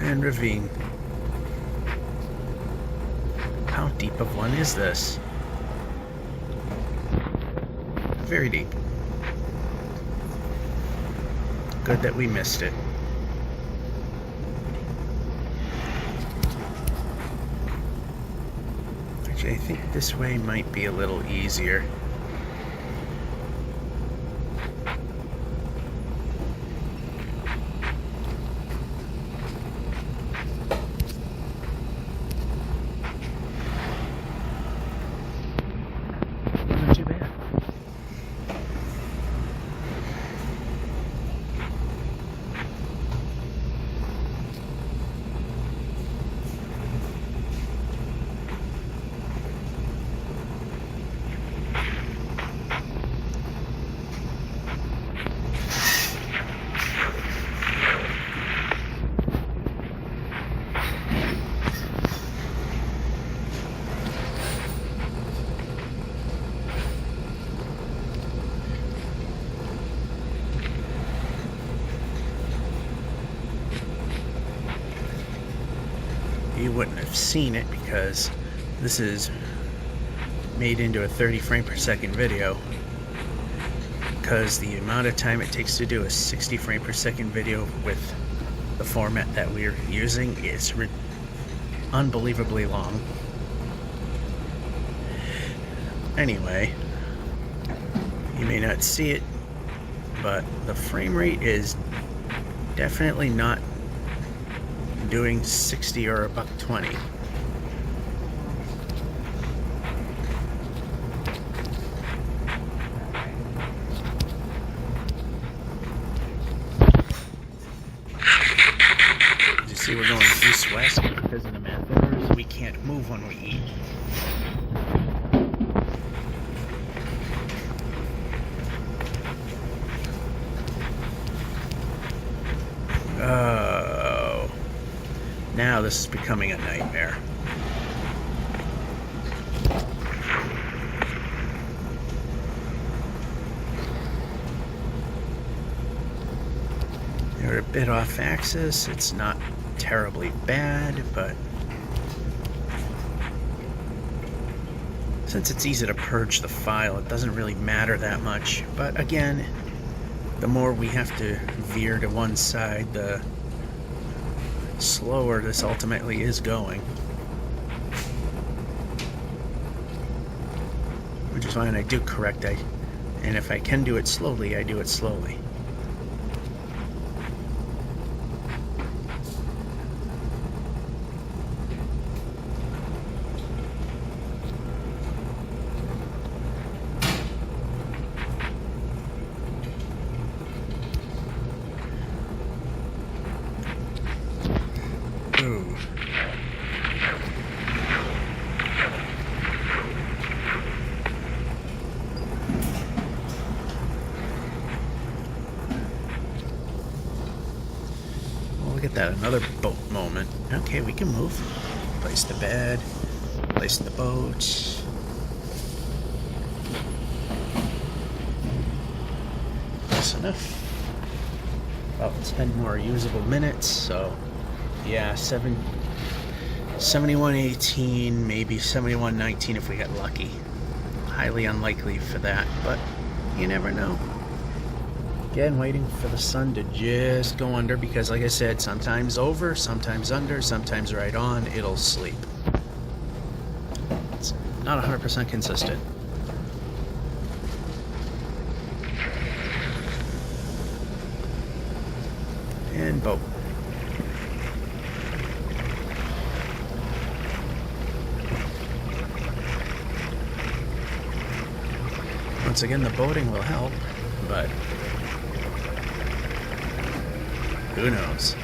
And ravine. How deep of one is this? Very deep. Good that we missed it. Actually, I think this way might be a little easier. You wouldn't have seen it because this is made into a 30 frame per second video, because the amount of time it takes to do a 60 frame per second video with the format that we're using is unbelievably long. Anyway, you may not see it, but the frame rate is definitely not doing 60 or a $120. You see, we're going east-west because of the math errors. We can't move when we eat. Oh, now this is becoming a nightmare. They're a bit off axis. It's not terribly bad, but since it's easy to purge the file, it doesn't really matter that much. But again, the more we have to veer to one side, the slower this ultimately is going. Which is fine, I do correct, and if I can do it slowly, I do it slowly. Ooh. Well, look at that, another boat moment. Okay, we can move. Place the bed, place the boat. That's enough. About 10 more usable minutes, so yeah, 7118, maybe 7119 if we get lucky. highly unlikely for that, but you never know. Again, waiting for the sun to just go under because, like I said, sometimes over, sometimes under, sometimes right on, it'll sleep. It's not 100% consistent. And boat. Once again, the boating will help, but who knows?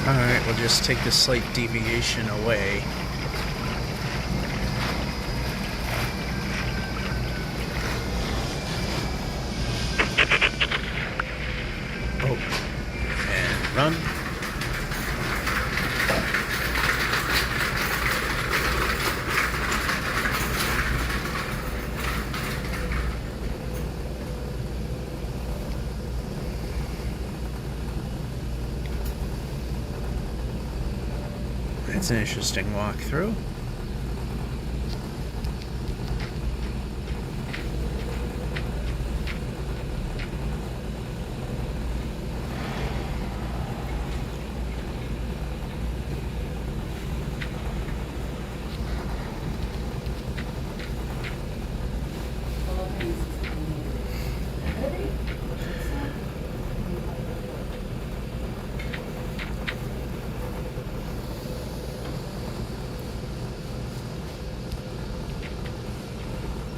Alright, we'll just take the slight deviation away. Oh, and run. It's an interesting walkthrough.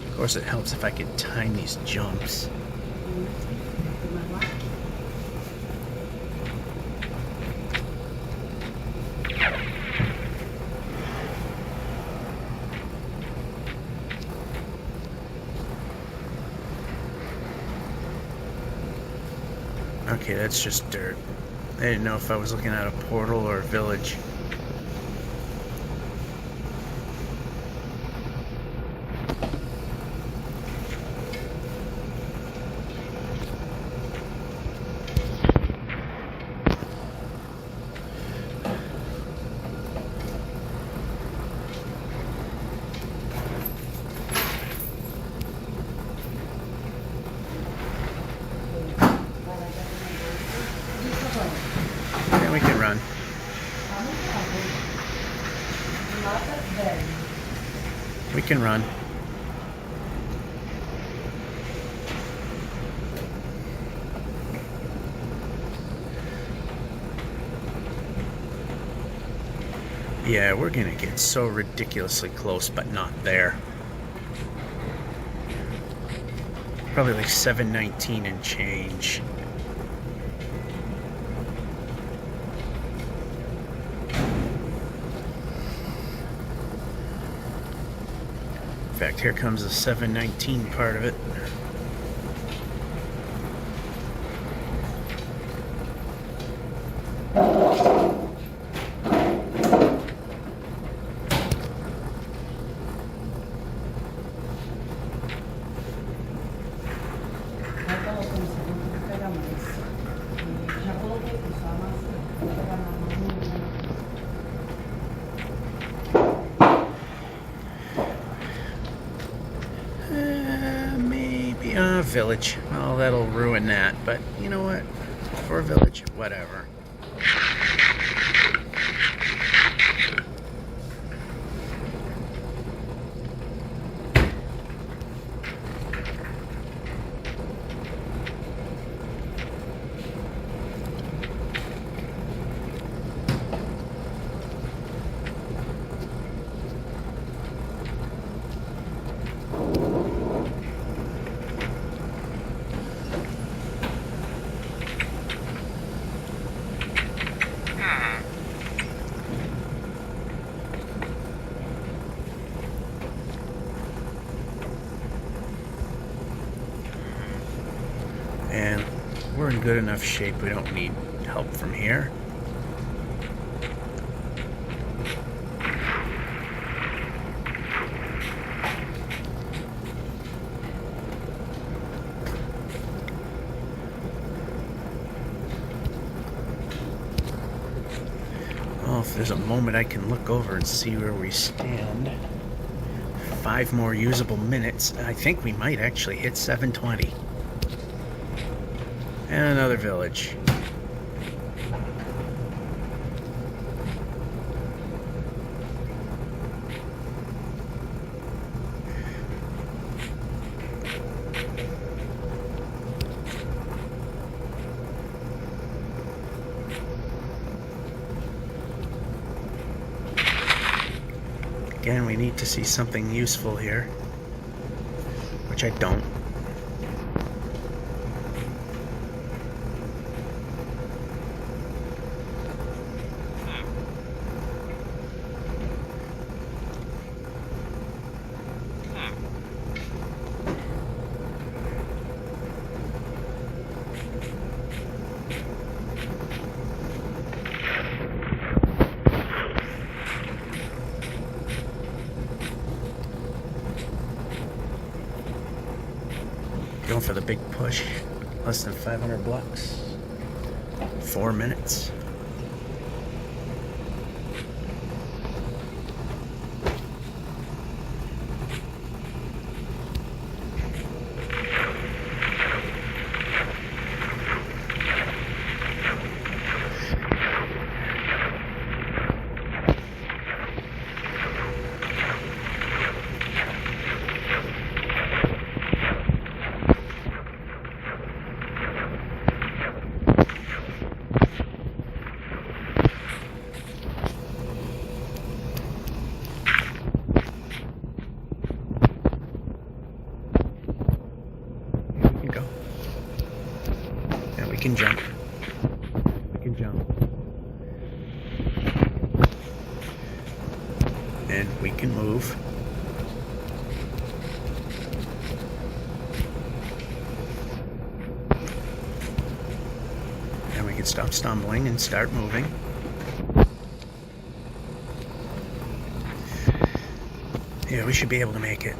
Of course, it helps if I could time these jumps. Okay, that's just dirt. I didn't know if I was looking at a portal or a village. Yeah, we can run. We can run. Yeah, we're gonna get so ridiculously close, but not there. Probably like 719 and change. In fact, here comes the 719 part of it. Maybe a village. Oh, that'll ruin that. But you know what? For a village, whatever. we're in good enough shape. We don't need help from here. Well, if there's a moment I can look over and see where we stand. 5 more usable minutes. I think we might actually hit 720. And another village. Again, we need to see something useful here, which I don't. Going for the big push. Less than 500 blocks. 4 minutes. We can jump. We can jump. And we can move. And we can stop stumbling and start moving. Yeah, we should be able to make it.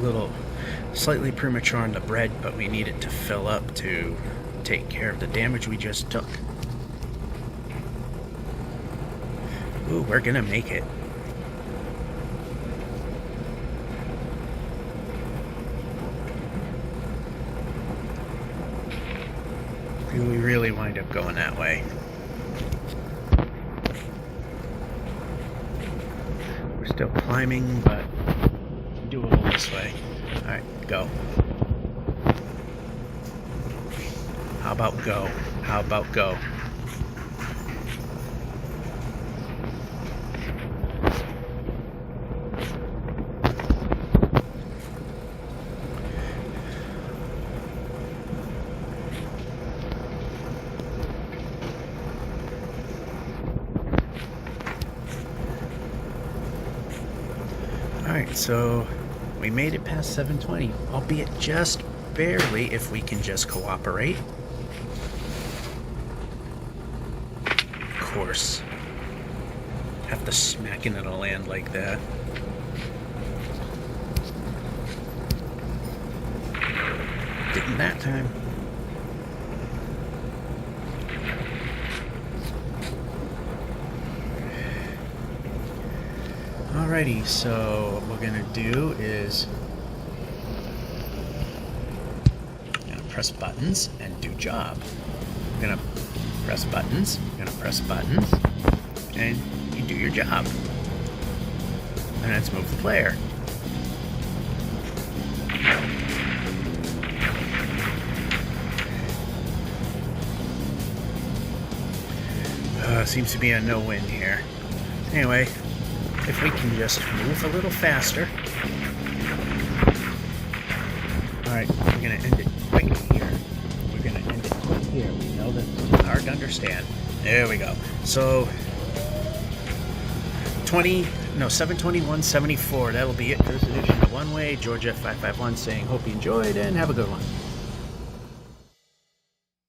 Little slightly premature on the bread, but we need it to fill up to take care of the damage we just took. Ooh, we're gonna make it. We really wind up going that way. We're still climbing, but doable this way. Alright, go. How about go? How about go? Alright, so we made it past 720, albeit just barely if we can just cooperate. Of course. Have to smack into the land like that. Didn't that time. Alrighty, so what we're gonna do is press buttons and do job. I'm gonna press buttons, and you do your job. And let's move the player. Seems to be a no-win here. Anyway, if we can just move a little faster, Alright, we're going to end it quick here. We're going to end it quick here. We know that it's hard to understand. There we go. So, 721.74. That'll be it for this edition of One Way. Georgia 551 saying, hope you enjoyed and have a good one.